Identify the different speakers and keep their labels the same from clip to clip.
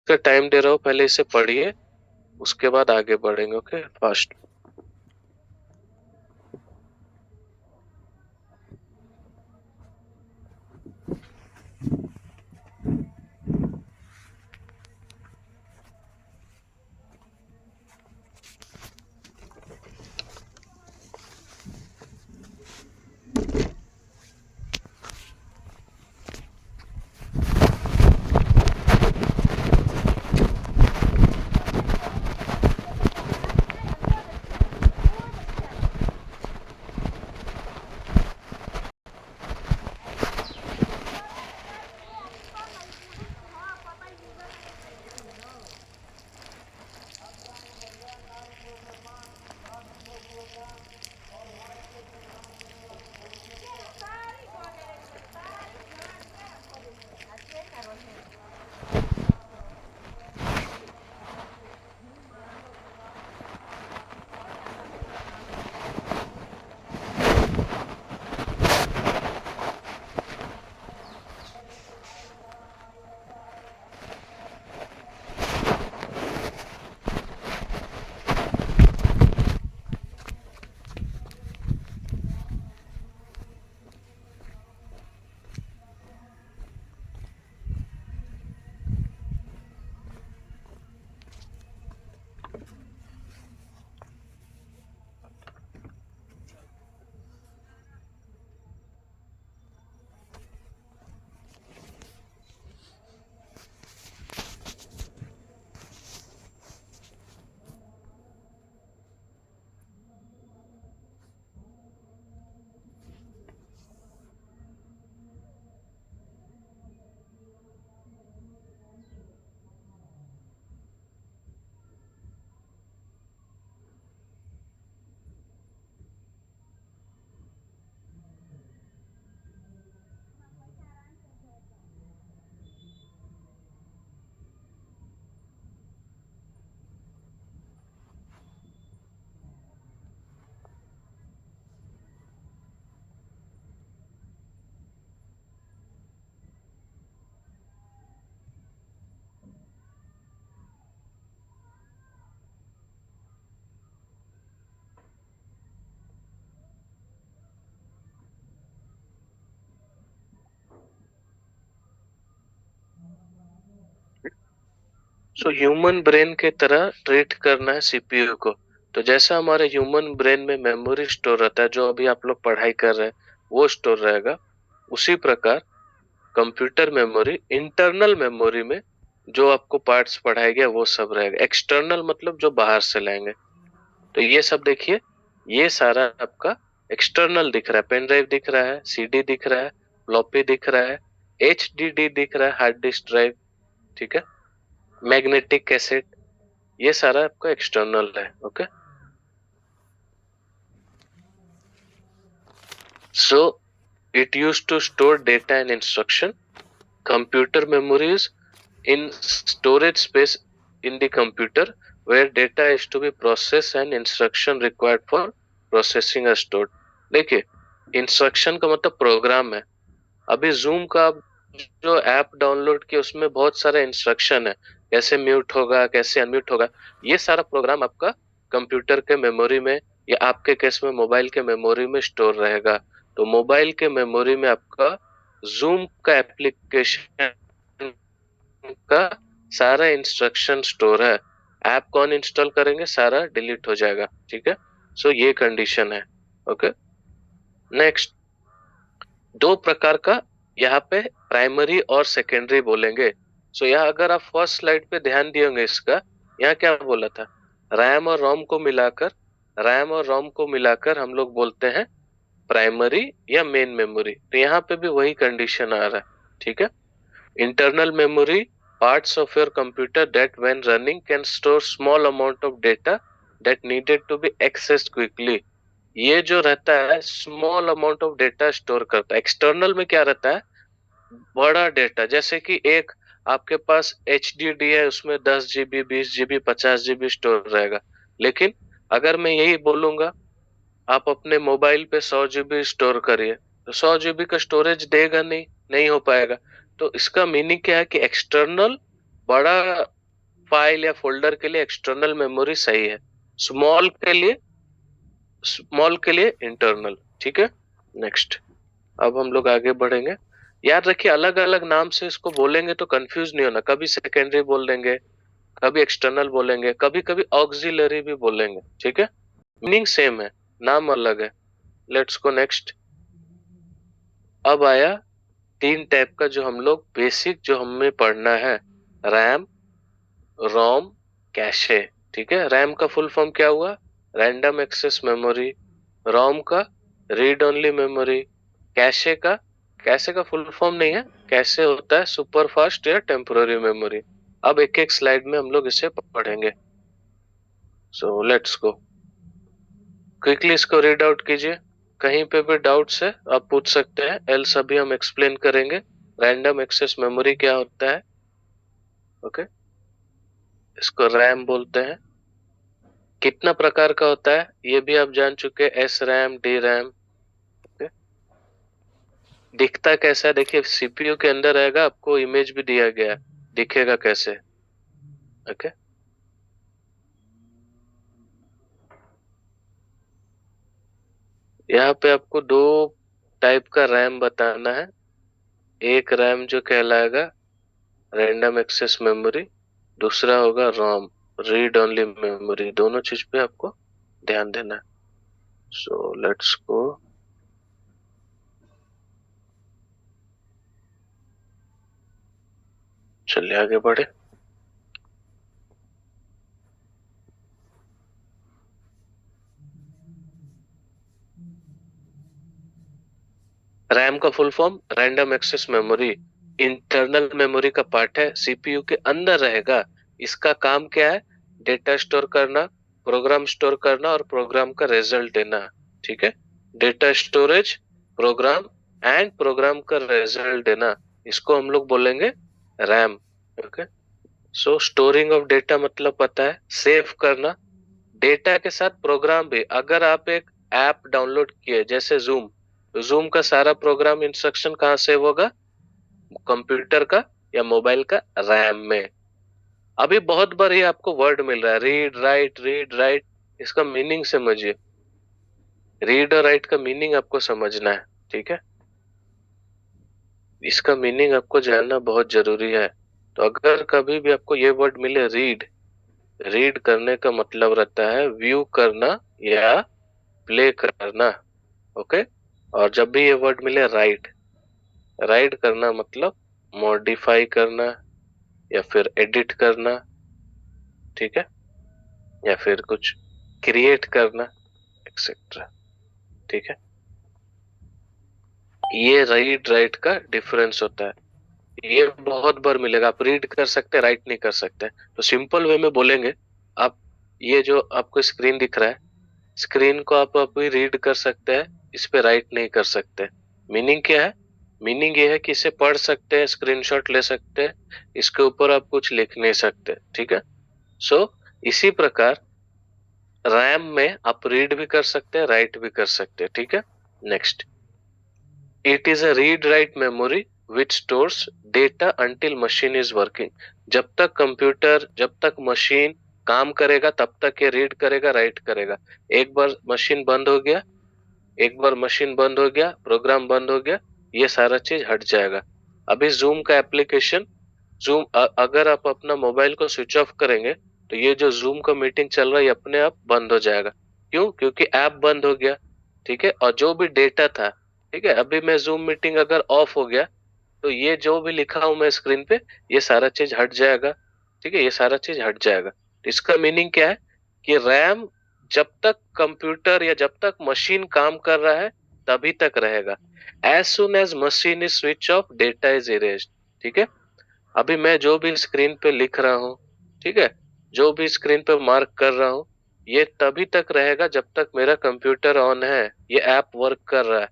Speaker 1: का टाइम दे रहा हूँ, पहले इसे पढ़िए, उसके बाद आगे बढ़ेंगे। Okay, fast. So human brain के तरह ट्रीट करना है सीपीयू को। तो जैसा हमारे ह्यूमन ब्रेन में मेमोरी स्टोर रहता है, जो अभी आप लोग पढ़ाई कर रहे हैं वो स्टोर रहेगा, उसी प्रकार कंप्यूटर मेमोरी, इंटरनल मेमोरी में जो आपको पार्ट्स पढ़ाया गया वो सब रहेगा। एक्सटर्नल मतलब जो बाहर से लाएंगे। तो ये सब देखिए, ये सारा आपका एक्सटर्नल दिख रहा है। पेन ड्राइव दिख रहा है, सीडी दिख रहा है, फ्लॉपी दिख रहा है, एचडीडी दिख रहा है, हार्ड डिस्क ड्राइव, ठीक है, मैग्नेटिक कैसेट, ये सारा आपका एक्सटर्नल है। Okay, so it use to store data and instruction. Computer memory is in storage space in the computer where data is to be processed and instruction required for processing are stored। देखिए, instruction का मतलब programme है। अभी zoom का आप जो app download किया उसमें बहुत सारे इंस्ट्रक्शन है, कैसे म्यूट होगा, कैसे अनम्यूट होगा, ये सारा प्रोग्राम आपका कंप्यूटर के मेमोरी में या आपके केस में मोबाइल के मेमोरी में स्टोर रहेगा। तो मोबाइल के मेमोरी में आपका जूम का एप्लीकेशन का सारा इंस्ट्रक्शन स्टोर है। ऐप कौन इंस्टॉल करेंगे, सारा डिलीट हो जाएगा, ठीक है। सो ये कंडीशन है। ओके, नेक्स्ट, दो प्रकार का यहाँ पे प्राइमरी और सेकेंडरी बोलेंगे। सो यहाँ अगर आप फर्स्ट स्लाइड पे ध्यान दिए होंगे, इसका यहाँ क्या बोला था, रैम और रोम को मिलाकर, रैम और रोम को मिलाकर हम लोग बोलते हैं प्राइमरी या मेन मेमोरी। तो यहाँ पे भी वही कंडीशन आ रहा है, ठीक है। Internal memory, parts of your computer that when running can store small amount of data that needed to be accessed quickly। ये जो रहता है small amount of data store करता है। एक्सटर्नल में क्या रहता है, बड़ा डेटा, जैसे कि एक आपके पास एच डी डी है, उसमें 10 GB, 20 GB, 50 GB स्टोर रहेगा। लेकिन अगर मैं यही बोलूंगा आप अपने मोबाइल पे 100 GB स्टोर करिए, तो 100 GB का स्टोरेज देगा नहीं, नहीं हो पाएगा। तो इसका मीनिंग क्या है कि एक्सटर्नल बड़ा फाइल या फोल्डर के लिए एक्सटर्नल मेमोरी सही है, स्मॉल के लिए इंटरनल। ठीक है, नेक्स्ट। अब हम लोग आगे बढ़ेंगे। याद रखिए, अलग अलग नाम से इसको बोलेंगे तो कंफ्यूज नहीं होना, कभी सेकेंडरी बोल देंगे, कभी एक्सटर्नल बोलेंगे, कभी कभी ऑक्सिलरी भी बोलेंगे। ठीक है, मीनिंग सेम है, नाम अलग है। Let's go next. अब आया तीन टाइप का जो हम लोग बेसिक जो हमें पढ़ना है, रैम, रोम, कैशे। ठीक है, रैम का फुल फॉर्म क्या हुआ? Random access memory. रोम का रीड ओनली मेमोरी। कैशे का, कैशे का फुल फॉर्म नहीं है, कैशे होता है सुपर फास्ट या टेम्पोररी मेमोरी। अब एक एक स्लाइड में हम लोग इसे पढ़ेंगे। सो लेट्स गो, क्विकली इसको रीड आउट कीजिए। कहीं पे भी डाउट्स है आप पूछ सकते हैं, एल्स अभी हम एक्सप्लेन करेंगे रैंडम एक्सेस मेमोरी क्या होता है। ओके, इसको रैम बोलते हैं। कितना प्रकार का होता है ये भी आप जान चुके हैं, एस रैम, डी रैम। दिखता कैसा है? देखिए, सीपीयू के अंदर रहेगा, आपको इमेज भी दिया गया है, दिखेगा कैसे। ओके, यहाँ पे आपको दो टाइप का रैम बताना है। एक रैम जो कहलाएगा रैंडम एक्सेस मेमोरी, दूसरा होगा रोम, रीड ओनली मेमोरी। दोनों चीज पे आपको ध्यान देना है। So let's go. चलिए आगे बढ़े। रैम का full form random access memory, internal memory का पार्ट है, सीपीयू के अंदर रहेगा। इसका काम क्या है? डेटा स्टोर करना, प्रोग्राम स्टोर करना और प्रोग्राम का रिजल्ट देना। ठीक है, data storage, program and program का रिजल्ट देना, इसको हम लोग बोलेंगे RAM. Okay, so storing of data मतलब पता है, सेव करना डेटा के साथ प्रोग्राम भी। अगर आप एक ऐप डाउनलोड किए जैसे जूम, तो जूम का सारा प्रोग्राम इंस्ट्रक्शन कहाँ सेव होगा? कंप्यूटर का या मोबाइल का रैम में। अभी बहुत बार ये आपको वर्ड मिल रहा है, रीड राइट, रीड राइट। इसका मीनिंग समझिए, रीड और राइट का मीनिंग आपको समझना है। ठीक है, इसका मीनिंग आपको जानना बहुत जरूरी है। तो अगर कभी भी आपको ये वर्ड मिले रीड, रीड करने का मतलब रहता है व्यू करना या प्ले करना। ओके, और जब भी ये वर्ड मिले राइट, राइट करना मतलब मॉडिफाई करना या फिर एडिट करना। ठीक है, या फिर कुछ क्रिएट करना, एक्सेट्रा। ठीक है, ये रीड राइट का डिफरेंस होता है। ये बहुत बार मिलेगा, आप रीड कर सकते हैं, राइट नहीं कर सकते। तो सिंपल वे में बोलेंगे, आप ये जो आपको स्क्रीन दिख रहा है, स्क्रीन को आप अभी रीड कर सकते हैं, इस पे राइट नहीं कर सकते। मीनिंग क्या है? मीनिंग ये है कि इसे पढ़ सकते हैं, स्क्रीनशॉट ले सकते हैं, इसके ऊपर आप कुछ लिख नहीं सकते। ठीक है, सो इसी प्रकार रैम में आप रीड भी कर सकते हैं, राइट भी कर सकते हैं। ठीक है, next. It is a read write memory which stores data until machine is working. जब तक कंप्यूटर, जब तक मशीन काम करेगा तब तक ये रीड करेगा, राइट करेगा। एक बार मशीन बंद हो गया, एक बार मशीन बंद हो गया, प्रोग्राम बंद हो गया, ये सारा चीज हट जाएगा। अभी जूम का एप्लीकेशन, जूम अगर आप अपना मोबाइल को स्विच ऑफ करेंगे तो ये जो जूम का मीटिंग चल रहा है ये अपने आप बंद हो जाएगा। क्यों? क्योंकि ऐप बंद हो गया। ठीक है, और जो भी डेटा था, ठीक है, अभी मैं जूम मीटिंग अगर ऑफ हो गया तो ये जो भी लिखा हूं मैं स्क्रीन पे, ये सारा चीज हट जाएगा। ठीक है, ये सारा चीज हट जाएगा। तो इसका मीनिंग क्या है कि रैम जब तक कंप्यूटर या जब तक मशीन काम कर रहा है तभी तक रहेगा। As soon as machine is switch off, data is erased. ठीक है, अभी मैं जो भी स्क्रीन पे लिख रहा हूँ, ठीक है, जो भी स्क्रीन पे मार्क कर रहा हूँ, ये तभी तक रहेगा जब तक मेरा कंप्यूटर ऑन है, ये ऐप वर्क कर रहा है।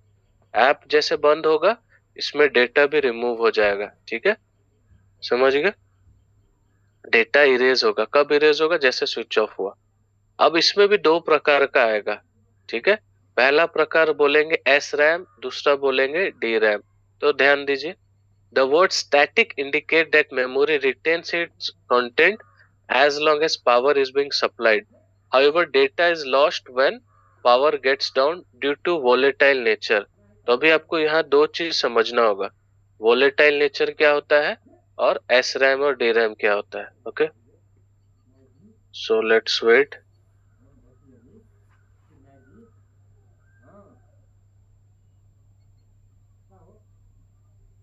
Speaker 1: ऐप जैसे बंद होगा, इसमें डेटा भी रिमूव हो जाएगा। ठीक है, समझ गए? डेटा इरेज होगा, कब इरेज होगा? जैसे स्विच ऑफ हुआ। अब इसमें भी दो प्रकार का आएगा। ठीक है, पहला प्रकार बोलेंगे एस रैम, दूसरा बोलेंगे डी रैम। तो ध्यान दीजिए, the word static indicate that memory retains it's content as long as power is being supplied. However, data is lost when power gets down due to volatile nature. तो अभी आपको यहाँ दो चीज समझना होगा, volatile nature क्या होता है और SRAM और DRAM क्या होता है. Okay, so let's wait.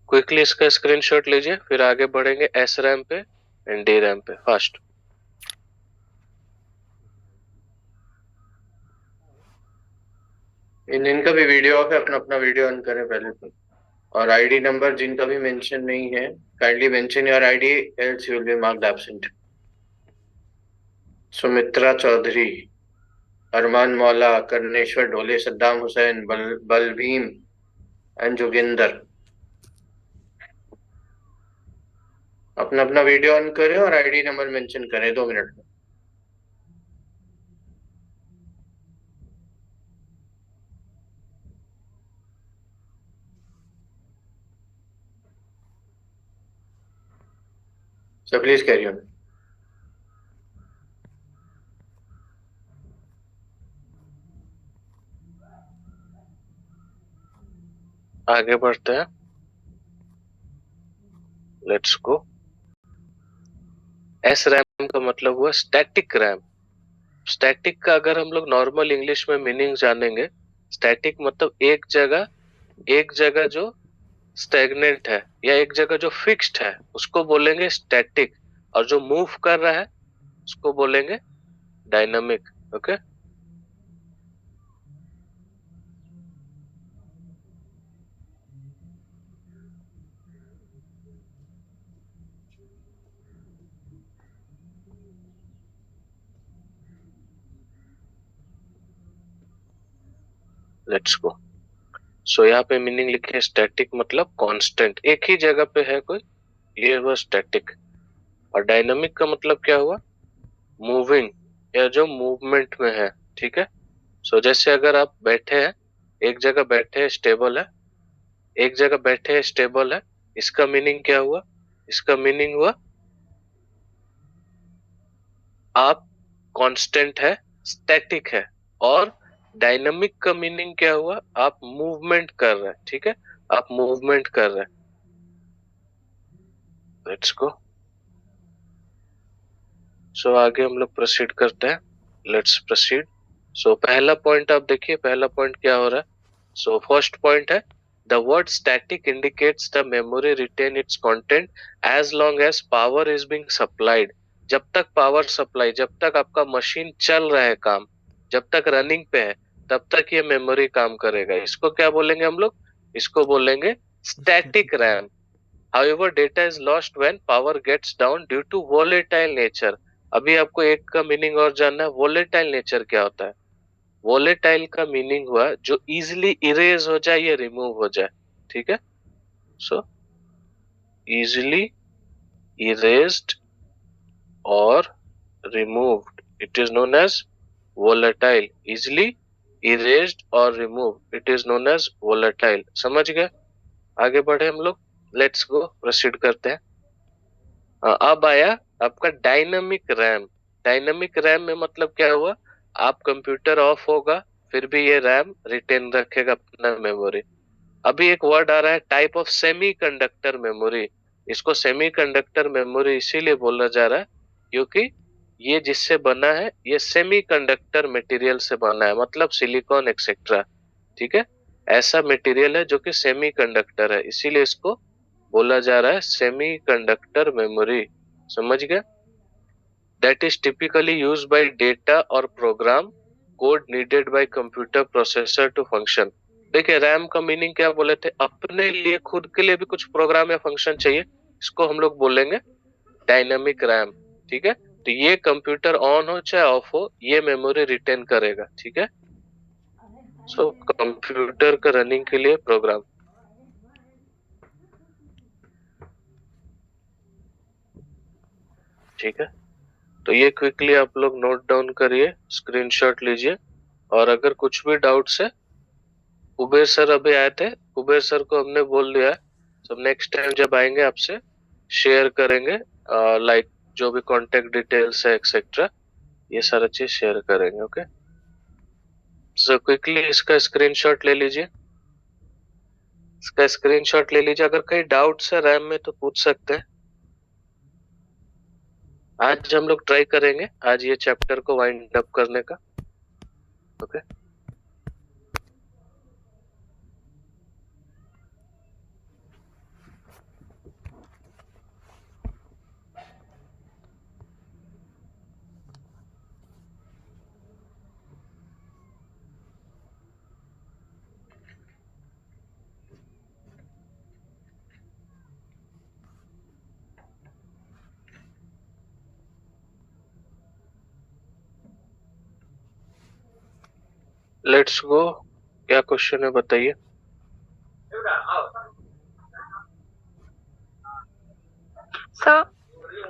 Speaker 1: Quickly इसका स्क्रीनशॉट लीजिए, फिर आगे बढ़ेंगे SRAM पे एंड DRAM पे फास्ट.
Speaker 2: इनका भी वीडियो ऑफ है, अपना अपना वीडियो ऑन करें पहले तो. और आईडी नंबर जिनका भी मेंशन नहीं है, kindly mention your ID else you will be marked absent. Sumitra Chaudhary, Arman Maula, Karneshwar Dhole, Saddam Hussain, Balbhim and Joginder. अपना अपना वीडियो ऑन करें और आईडी नंबर मेंशन करें 2 मिनट में. So please carry on.
Speaker 1: आगे बढ़ते हैं, लेट्स गो. SRAM का मतलब हुआ स्टैटिक रैम. स्टैटिक का अगर हम लोग नॉर्मल इंग्लिश में मीनिंग जानेंगे, स्टैटिक मतलब एक जगह जो स्टैग्नेंट है या एक जगह जो फिक्स्ड है उसको बोलेंगे स्टैटिक, और जो मूव कर रहा है उसको बोलेंगे dynamic. Okay, let's go. So यहाँ पे मीनिंग लिखे स्टैटिक मतलब कांस्टेंट, एक ही जगह पे है कोई, ये हुआ स्टैटिक. और डायनामिक का मतलब क्या हुआ, मूविंग या जो मूवमेंट में है. ठीक है, सो जैसे अगर आप बैठे हैं, एक जगह बैठे हैं स्टेबल है, एक जगह बैठे हैं स्टेबल है, इसका मीनिंग क्या हुआ, इसका मीनिंग हुआ आप कांस्टेंट है, स्टैटिक है. और डायनामिक का मीनिंग क्या हुआ, आप मूवमेंट कर रहे हैं. ठीक है, आप मूवमेंट कर रहे हैं. Let's go. सो आगे हम लोग प्रोसीड करते हैं. Let's proceed. सो पहला पॉइंट आप देखिए, पहला पॉइंट क्या हो रहा है. सो फर्स्ट पॉइंट है, the word static indicates the memory retain its content as long as power is being supplied. जब तक पावर सप्लाई, जब तक आपका मशीन चल रहा है काम, जब तक रनिंग पे है, तब तक ये मेमोरी काम करेगा. इसको क्या बोलेंगे हम लोग, इसको बोलेंगे static RAM. However, data is lost when power gets down due to volatile nature. अभी आपको एक का मीनिंग और जानना है, volatile nature क्या होता है. volatile का मीनिंग हुआ जो easily erase हो जाए या remove हो जाए. ठीक है, so easily erased or removed, it is known as volatile. easily erased or removed, it is known as volatile. समझ गए, आगे बढ़े हम लोग. लेट्स गो, प्रोसीड करते हैं. अब आया आपका डायनामिक रैम. डायनामिक रैम में मतलब क्या हुआ, आप कंप्यूटर ऑफ होगा फिर भी ये रैम रिटेन रखेगा अपना मेमोरी. अभी एक वर्ड आ रहा है टाइप ऑफ सेमीकंडक्टर मेमोरी. इसको सेमीकंडक्टर मेमोरी इसीलिए बोला जा रहा है क्योंकि ये जिससे बना है ये सेमीकंडक्टर मटेरियल से बना है, मतलब सिलिकॉन एक्सेट्रा. ठीक है, ऐसा मटेरियल है जो कि सेमीकंडक्टर है, इसीलिए इसको बोला जा रहा है सेमीकंडक्टर मेमोरी. समझ गए. That is typically used by data और program code needed by computer processor to function. देखिए रैम का मीनिंग क्या बोले थे, अपने लिए खुद के लिए भी कुछ प्रोग्राम या फंक्शन चाहिए, इसको हम लोग बोलेंगे डायनामिक रैम. ठीक है, तो ये कंप्यूटर ऑन हो चाहे ऑफ हो ये मेमोरी रिटेन करेगा. ठीक है, सो कंप्यूटर का रनिंग के लिए प्रोग्राम. ठीक है, तो ये क्विकली आप लोग नोट डाउन करिए, स्क्रीनशॉट लीजिए. और अगर कुछ भी डाउट्स है, कुबेर सर अभी आए थे, कुबेर सर को हमने बोल दिया है, सब नेक्स्ट टाइम जब आएंगे आपसे शेयर करेंगे, लाइक जो भी कॉन्टेक्ट डिटेल्स है एक्सेट्रा, ये सारा चीज शेयर करेंगे। ओके, सो क्विकली इसका स्क्रीनशॉट ले लीजिए। इसका स्क्रीनशॉट ले लीजिए। अगर कहीं डाउट्स है रैम में तो पूछ सकते हैं। आज हम लोग ट्राई करेंगे आज ये चैप्टर को वाइंड अप करने का। ओके, लेट्स गो। क्या क्वेश्चन है बताइए।
Speaker 3: Sir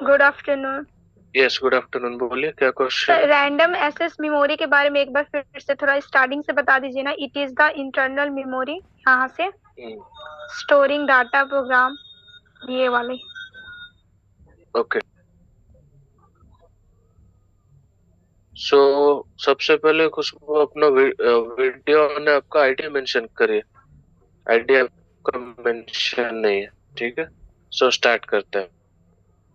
Speaker 3: good afternoon.
Speaker 1: Yes, good afternoon. बोलिए क्या क्वेश्चन है।
Speaker 3: रैंडम एक्सेस मेमोरी के बारे में एक बार फिर से थोड़ा स्टार्टिंग से बता दीजिए ना। It is the internal memory, यहाँ से स्टोरिंग डाटा प्रोग्राम, ये वाले।
Speaker 1: ओके, सो सबसे पहले खुशबू अपना वीडियो ने आपका आईडी मेंशन करिए। आईडी आपका मेंशन नहीं है, ठीक है। सो स्टार्ट करते हैं।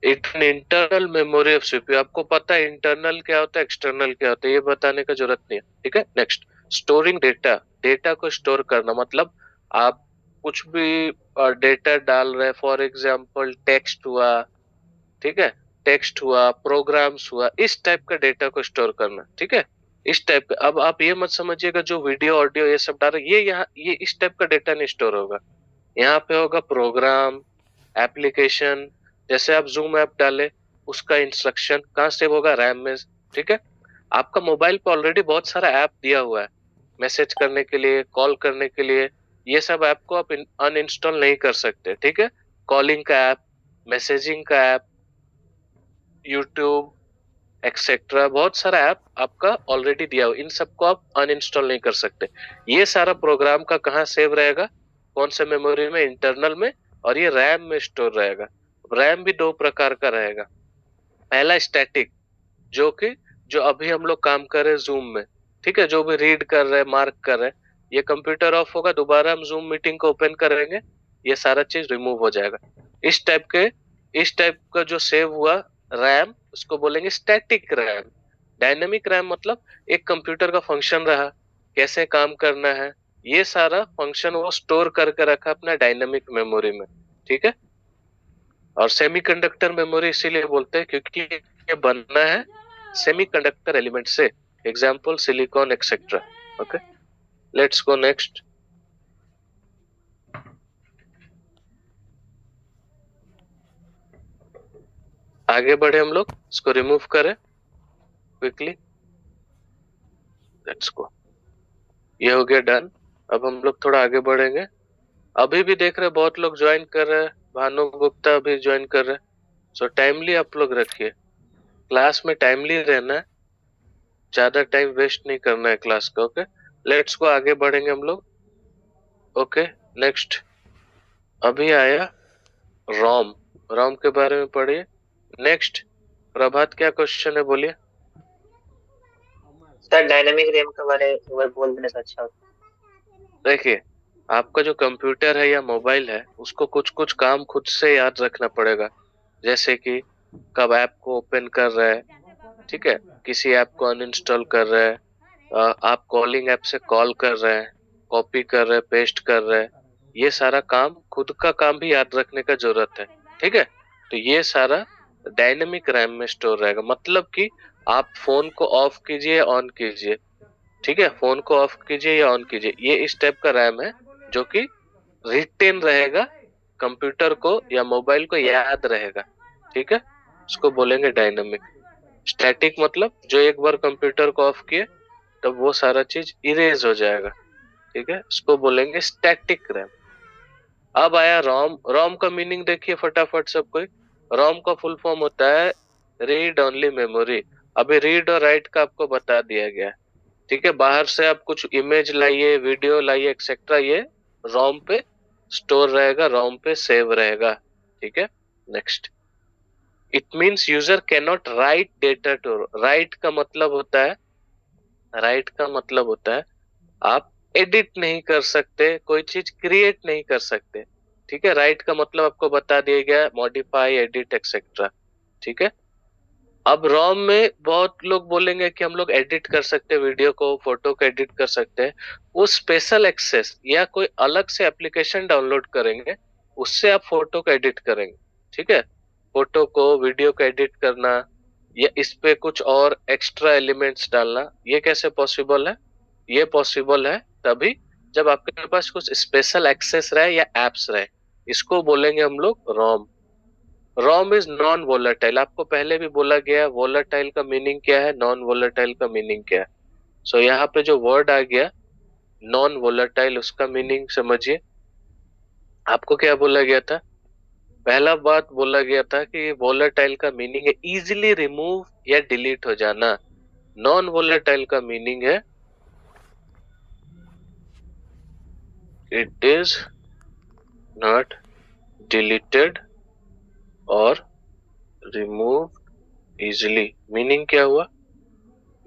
Speaker 1: It internal memory of CPU. आपको पता है इंटरनल क्या होता है, एक्सटर्नल क्या होता है, ये बताने का जरूरत नहीं है, ठीक है। Next, storing data. डेटा को स्टोर करना मतलब आप कुछ भी डेटा डाल रहे हैं, फॉर एग्जांपल टेक्स्ट हुआ, ठीक है, टेक्स्ट हुआ, प्रोग्राम्स हुआ, इस टाइप का डेटा को स्टोर करना, ठीक है। इस टाइप का। अब आप ये मत समझिएगा जो वीडियो ऑडियो ये सब डाल रहे ये यहाँ ये इस टाइप का डेटा नहीं स्टोर होगा। यहाँ पे होगा प्रोग्राम, एप्लीकेशन। जैसे आप जूम ऐप डाले, उसका इंस्ट्रक्शन कहाँ सेव होगा, रैम में, ठीक है। आपका मोबाइल पे ऑलरेडी बहुत सारा ऐप दिया हुआ है मैसेज करने के लिए, कॉल करने के लिए। ये सब ऐप को आप अनइंस्टॉल नहीं कर सकते, ठीक है। कॉलिंग का ऐप, मैसेजिंग का ऐप, यूट्यूब एक्सेट्रा, बहुत सारा ऐप आपका ऑलरेडी दिया हुआ, इन सबको आप अनइंस्टॉल नहीं कर सकते। ये सारा प्रोग्राम का कहाँ सेव रहेगा, कौन से मेमोरी में, इंटरनल में, और ये रैम में स्टोर रहेगा। रैम भी दो प्रकार का रहेगा। पहला स्टैटिक, जो अभी हम लोग काम कर रहे हैं जूम में, ठीक है, जो भी रीड कर रहे हैं, मार्क कर रहे हैं, ये कंप्यूटर ऑफ होगा, दोबारा हम जूम मीटिंग को ओपन करेंगे, ये सारा चीज रिमूव हो जाएगा। इस टाइप का जो सेव हुआ रैम, उसको बोलेंगे स्टैटिक रैम। डायनेमिक रैम मतलब एक कंप्यूटर का फंक्शन रहा, कैसे काम करना है, ये सारा फंक्शन वो स्टोर करके रखा अपना डायनेमिक मेमोरी में, ठीक है। और सेमीकंडक्टर मेमोरी इसीलिए बोलते हैं क्योंकि ये बनना है सेमीकंडक्टर एलिमेंट से, example silicon etcetera. Okay, let's go next. आगे बढ़े हम लोग, इसको रिमूव करें क्विकली। लेट्स गो, ये हो गया डन। अब हम लोग थोड़ा आगे बढ़ेंगे। अभी भी देख रहे बहुत लोग ज्वाइन कर रहे हैं, भानु गुप्ता भी ज्वाइन कर रहे हैं। सो टाइमली आप लोग रखिए, क्लास में टाइमली रहना है, ज्यादा टाइम वेस्ट नहीं करना है क्लास का। ओके, लेट्स गो, आगे बढ़ेंगे हम लोग। ओके, नेक्स्ट अभी आया रोम। रोम के बारे में पढ़िए। नेक्स्ट प्रभात, क्या क्वेश्चन है बोलिए।
Speaker 4: सर डायनामिक रैम के बारे में बोल देने से अच्छा होता।
Speaker 1: देखिए, आपका जो कंप्यूटर है या मोबाइल है, उसको कुछ कुछ काम खुद से याद रखना पड़ेगा। जैसे कि कब ऐप को ओपन कर रहे हैं, ठीक है, किसी ऐप को अनइंस्टॉल कर रहे हैं, आप कॉलिंग ऐप से कॉल कर रहे हैं, कॉपी कर रहे हैं, पेस्ट कर रहे हैं, ये सारा काम, खुद का काम भी याद रखने का जरूरत है, ठीक है। तो ये सारा डायनेमिक रैम में स्टोर रहेगा। मतलब कि आप फोन को ऑफ कीजिए, ऑन कीजिए, ठीक है, फोन को ऑफ कीजिए या ऑन कीजिए, ये इस टाइप का रैम है जो कि रिटेन रहेगा, कंप्यूटर को या मोबाइल को याद रहेगा, ठीक है। इसको बोलेंगे डायनेमिक। स्टैटिक मतलब जो एक बार कंप्यूटर को ऑफ किए तब वो सारा चीज इरेज हो जाएगा, ठीक है, इसको बोलेंगे स्टैटिक रैम। अब आया रोम। रोम का मीनिंग देखिए फटाफट सब कोई। रोम का फुल फॉर्म होता है रीड ओनली मेमोरी। अभी रीड और राइट का आपको बता दिया गया है, ठीक है। बाहर से आप कुछ इमेज लाइए, वीडियो लाइए एक्सेट्रा, ये रोम पे स्टोर रहेगा, रोम पे सेव रहेगा, ठीक है। Next, it means user can not write data to, write का मतलब होता है, राइट का मतलब होता है आप एडिट नहीं कर सकते, कोई चीज क्रिएट नहीं कर सकते, ठीक है। राइट का मतलब आपको बता दिया गया, मॉडिफाई, एडिट, एक्सेट्रा, ठीक है। अब रोम में बहुत लोग बोलेंगे कि हम लोग एडिट कर सकते हैं वीडियो को, फोटो को एडिट कर सकते हैं। वो स्पेशल एक्सेस या कोई अलग से एप्लीकेशन डाउनलोड करेंगे, उससे आप फोटो को एडिट करेंगे, ठीक है। फोटो को, वीडियो को एडिट करना या इस पे कुछ और एक्स्ट्रा एलिमेंट्स डालना, ये कैसे पॉसिबल है? ये पॉसिबल है तभी जब आपके पास कुछ स्पेशल एक्सेस रहे या एप्स रहे, इसको बोलेंगे हम लोग रोम। रोम इज नॉन वोलेटाइल, आपको पहले भी बोला गया वोलेटाइल का मीनिंग क्या है, नॉन वोलेटाइल का मीनिंग क्या है। सो यहाँ पे जो वर्ड आ गया नॉन वोलेटाइल, उसका मीनिंग समझिए। आपको क्या बोला गया था? पहला बात बोला गया था कि वोलेटाइल का मीनिंग है इजीली रिमूव या डिलीट हो जाना। नॉन वोलेटाइल का मीनिंग है इट इज नॉट डिलीटेड और रिमूव इजिली। मीनिंग क्या हुआ?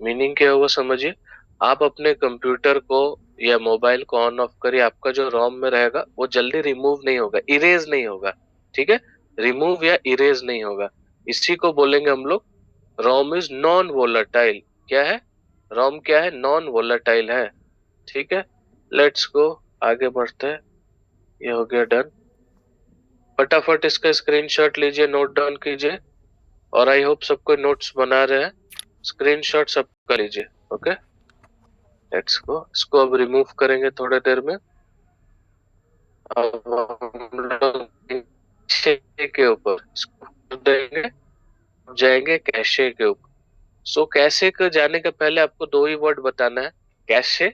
Speaker 1: मीनिंग क्या हुआ समझिए। आप अपने कंप्यूटर को या मोबाइल को ऑन ऑफ करिए, आपका जो रोम में रहेगा वो जल्दी रिमूव नहीं होगा, इरेज नहीं होगा, ठीक है। रिमूव या इरेज नहीं होगा, इसी को बोलेंगे हम लोग रोम इज नॉन वोलेटाइल। क्या है? रोम क्या है? नॉन वोलेटाइल है, ठीक है। लेट्स गो, आगे बढ़ते हैं। ये हो गया डन। फटाफट इसका स्क्रीनशॉट लीजिए, नोट डाउन कीजिए, और आई होप सब कोई नोट्स बना रहे हैं। स्क्रीनशॉट सबका लीजिए, ओके। लेट्स गो, इसको अब रिमूव करेंगे थोड़ी देर में। अब हम लोग कैशे के ऊपर इसको कर देंगे, जाएंगे कैशे के ऊपर। सो कैशे के जाने के पहले आपको दो ही वर्ड बताना है। कैशे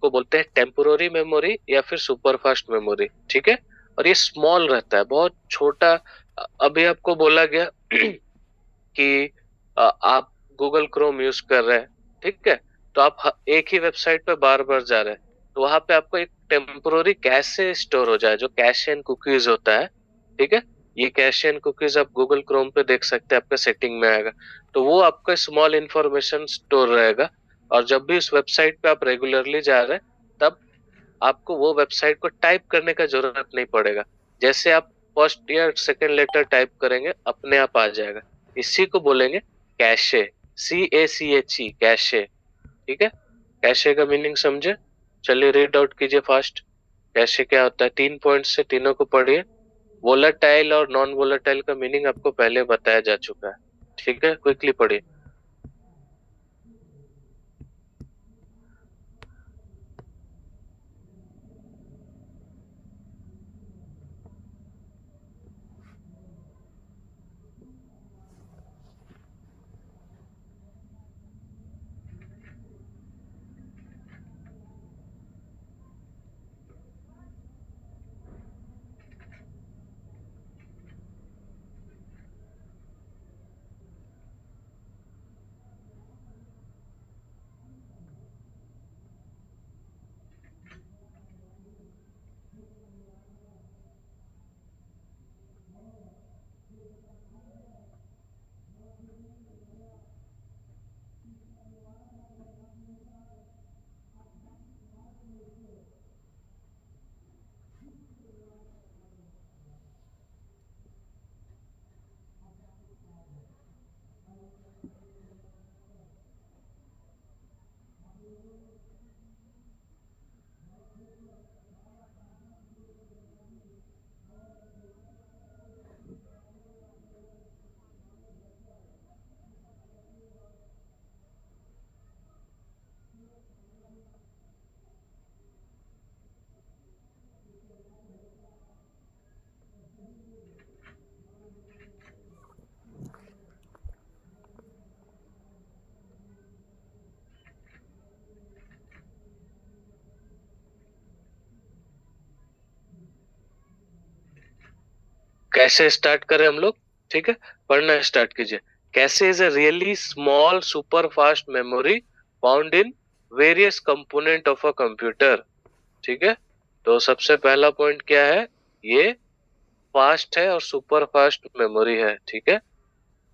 Speaker 1: को बोलते हैं टेम्पोररी मेमोरी या फिर सुपर फास्ट मेमोरी, ठीक है। और ये स्मॉल रहता है, बहुत छोटा। अभी आपको बोला गया कि आप गूगल क्रोम यूज कर रहे हैं, ठीक है, तो आप एक ही वेबसाइट पे बार बार जा रहे हैं, तो वहां पे आपको एक टेम्पोररी कैशे स्टोर हो जाए, जो कैशे एंड कुकीज होता है, ठीक है। ये कैशे एंड कुकीज आप गूगल क्रोम पे देख सकते हैं, आपका सेटिंग में आएगा। तो वो आपका स्मॉल इंफॉर्मेशन स्टोर रहेगा, और जब भी उस वेबसाइट पे आप रेगुलरली जा रहे हैं, तब आपको वो वेबसाइट को टाइप करने का जरूरत नहीं पड़ेगा। जैसे आप फर्स्ट या सेकेंड लेटर टाइप करेंगे, अपने आप आ जाएगा। इसी को बोलेंगे कैशे, CACHE, कैशे, ठीक है। कैशे का मीनिंग समझे? चलिए रीड आउट कीजिए फास्ट। कैशे क्या होता है? 3 पॉइंट से तीनों को पढ़िए। वोलेटाइल और नॉन वोलेटाइल का मीनिंग आपको पहले बताया जा चुका है, ठीक है। क्विकली पढ़िए। कैसे स्टार्ट करें हम लोग? ठीक है, पढ़ना स्टार्ट कीजिए। कैसे is a really small super fast memory found in various component of a computer, ठीक है। तो सबसे पहला पॉइंट क्या है? ये फास्ट है और सुपर फास्ट मेमोरी है, ठीक है।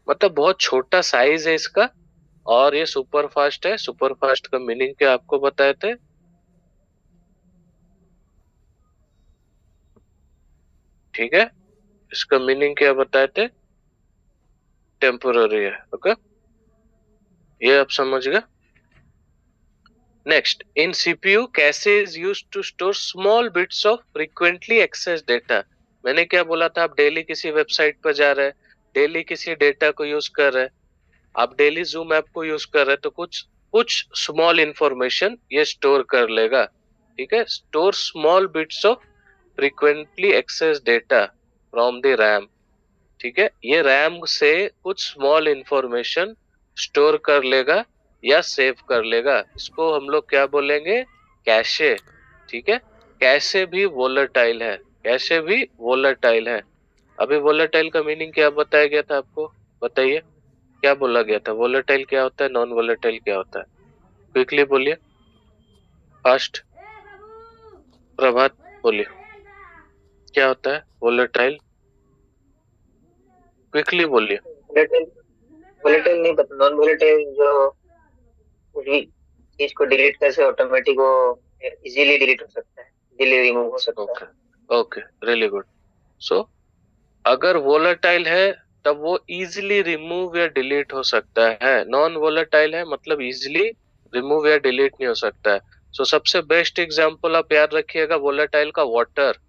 Speaker 1: मतलब बहुत छोटा साइज है इसका, और ये सुपर फास्ट है। सुपर फास्ट का मीनिंग क्या आपको बताए थे? ठीक है, इसका मीनिंग क्या बताए थे? टेम्पोररी है। ओके, ये आप समझ गए। Next, in CPU cache is used to store small bits of frequently access data. मैंने क्या बोला था? आप डेली किसी वेबसाइट पर जा रहे हैं, डेली किसी डेटा को यूज कर रहे हैं, आप डेली जूम ऐप को यूज कर रहे हैं, तो कुछ कुछ स्मॉल इंफॉर्मेशन ये स्टोर कर लेगा। ठीक है, store small bits of frequently access data from the RAM. ठीक है, ये रैम से कुछ स्मॉल इंफॉर्मेशन स्टोर कर लेगा या सेव कर लेगा। इसको हम लोग क्या बोलेंगे? कैशे। ठीक है, कैशे भी वोलेटाइल है, कैशे भी वोलेटाइल है। अभी वोलेटाइल का मीनिंग क्या बताया गया था आपको? बताइए, क्या बोला गया था? वोलेटाइल क्या होता है, नॉन वोलेटाइल क्या होता है? क्विकली बोलिए, फास्ट। प्रभात बोलिए, क्या होता है वोलेटाइल? क्विकली बोलिए।
Speaker 4: वोलेटाइल वोलेटाइल नहीं पता। नॉन वोलेटाइल जो पूरी चीज को डिलीट कैसे ऑटोमेटिक वो इजीली डिलीट हो सकता है, इजीली रिमूव हो सकता है।
Speaker 1: Okay, okay, really good. So अगर वोलेटाइल है तब वो इजीली रिमूव या डिलीट हो सकता है। नॉन वोलेटाइल है मतलब इजीली रिमूव या डिलीट नहीं हो सकता है। सो सबसे बेस्ट एग्जांपल आप याद रखिएगा वोलेटाइल का, वाटर।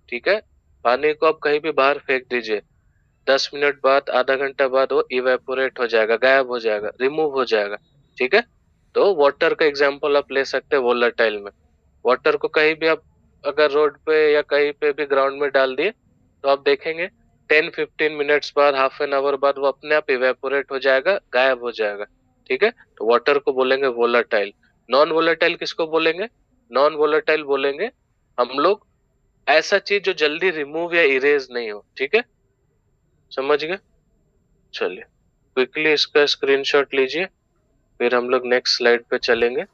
Speaker 1: ठीक है, पानी को आप कहीं भी बाहर फेंक दीजिए, 10 मिनट बाद, आधा घंटा बाद वो इवेपोरेट हो जाएगा, गायब हो जाएगा, रिमूव हो जाएगा। ठीक है, तो वाटर का एग्जांपल आप ले सकते हैं वोलेटाइल में। वाटर को कहीं भी आप अगर रोड पे या कहीं पे भी ग्राउंड में डाल दिए, तो आप देखेंगे 10-15 मिनट्स बाद, हाफ एन आवर बाद वो अपने आप इवेपोरेट हो जाएगा, गायब हो जाएगा। ठीक है, तो वाटर को बोलेंगे वोलेटाइल। नॉन वोलेटाइल किसको बोलेंगे? नॉन वोलेटाइल बोलेंगे हम लोग ऐसा चीज जो जल्दी रिमूव या इरेज नहीं हो। ठीक है, समझ गए? चलिए, क्विकली इसका स्क्रीनशॉट लीजिए, फिर हम लोग नेक्स्ट स्लाइड पे चलेंगे।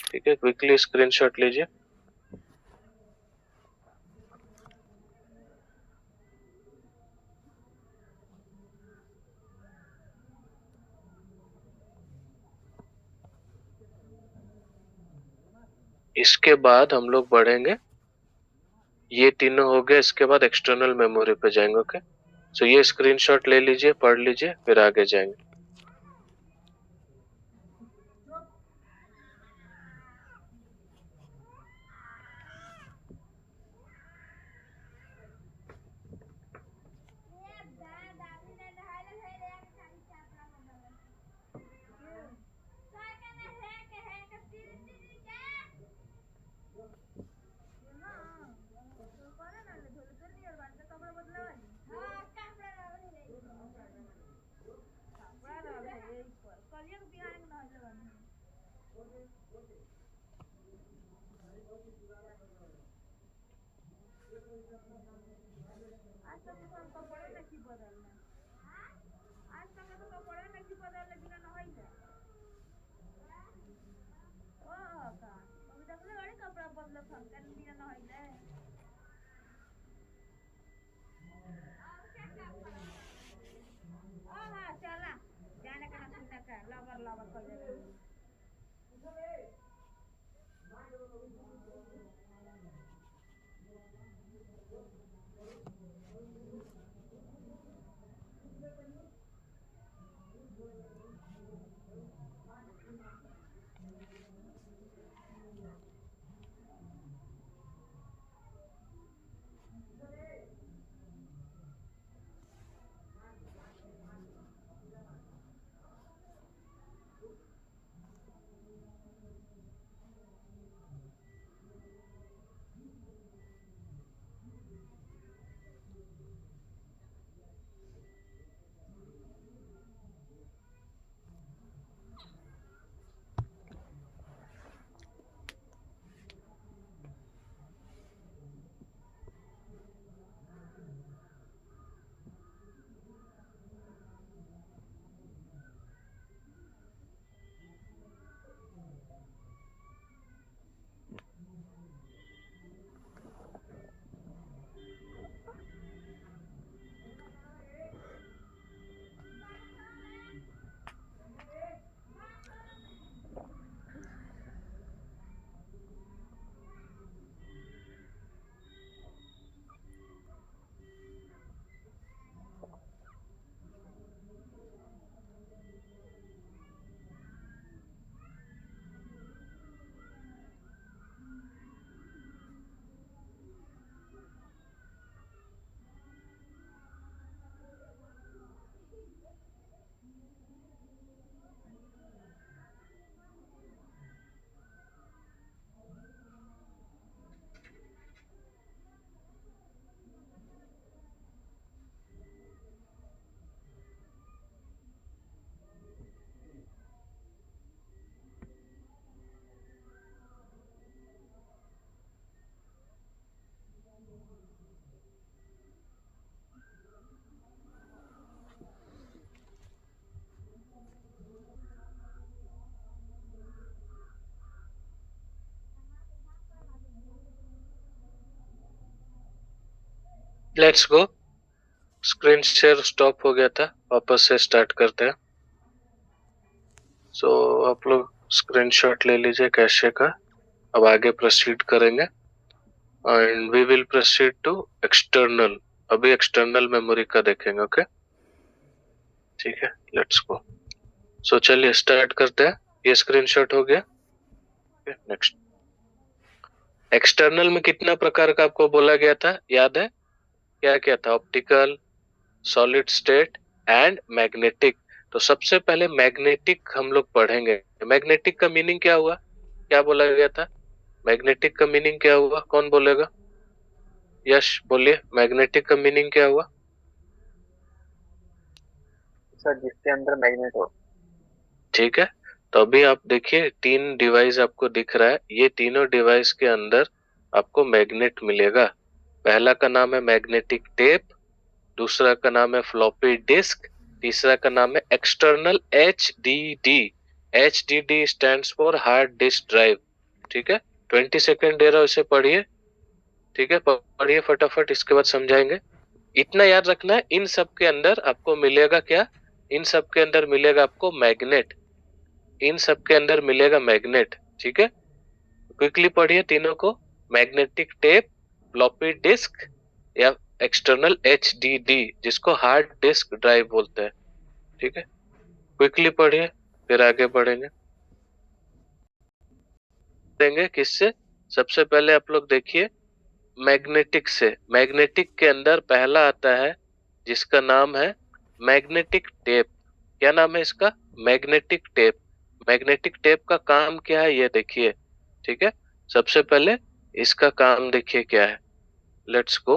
Speaker 1: ठीक है, क्विकली स्क्रीनशॉट लीजिए। इसके बाद हम लोग बढ़ेंगे, ये तीनों हो गए, इसके बाद एक्सटर्नल मेमोरी पे जाएंगे। ओके, सो ये स्क्रीनशॉट ले लीजिए, पढ़ लीजिए, फिर आगे जाएंगे। Let's go. Screen share stop हो गया था, वापस से स्टार्ट करते हैं। सो आप लोग स्क्रीनशॉट ले लीजिए कैशे का। अब आगे प्रोसीड करेंगे and we will proceed to external. अभी एक्सटर्नल मेमोरी का देखेंगे, ओके ठीक है, लेट्स गो। सो चलिए स्टार्ट करते हैं। ये स्क्रीनशॉट हो गया, नेक्स्ट। एक्सटर्नल में कितना प्रकार का आपको बोला गया था, याद है? क्या क्या था? Optical, solid state and magnetic. तो सबसे पहले मैग्नेटिक हम लोग पढ़ेंगे। मैग्नेटिक का मीनिंग क्या हुआ? क्या बोला गया था? मैग्नेटिक का मीनिंग क्या हुआ? कौन बोलेगा? यश बोलिए, मैग्नेटिक का मीनिंग क्या हुआ?
Speaker 4: सर जिसके अंदर मैग्नेट हो।
Speaker 1: ठीक है, तो अभी आप देखिए 3 डिवाइस आपको दिख रहा है। ये तीनों डिवाइस के अंदर आपको मैग्नेट मिलेगा। पहला का नाम है मैग्नेटिक टेप, दूसरा का नाम है फ्लॉपी डिस्क, तीसरा का नाम है external HDD। HDD stands for hard disk drive. ठीक है, 20 सेकेंड दे रहा हूं, इसे पढ़िए। ठीक है, पढ़िए फटाफट, इसके बाद समझाएंगे। इतना याद रखना है, इन सब के अंदर आपको मिलेगा क्या? इन सब के अंदर मिलेगा आपको मैग्नेट। इन सब के अंदर मिलेगा मैग्नेट। ठीक है, क्विकली पढ़िए तीनों को। मैग्नेटिक टेप, फ्लॉपी डिस्क या एक्सटर्नल HDD, जिसको हार्ड डिस्क ड्राइव बोलते हैं। ठीक है, क्विकली पढ़िए, फिर आगे बढ़ेंगे। देंगे किससे? सबसे पहले आप लोग देखिए मैग्नेटिक से। मैग्नेटिक के अंदर पहला आता है जिसका नाम है मैग्नेटिक टेप। क्या नाम है इसका? Magnetic tape. मैग्नेटिक टेप का काम क्या है ये देखिए। ठीक है, सबसे पहले इसका काम देखिए क्या है। Let's go.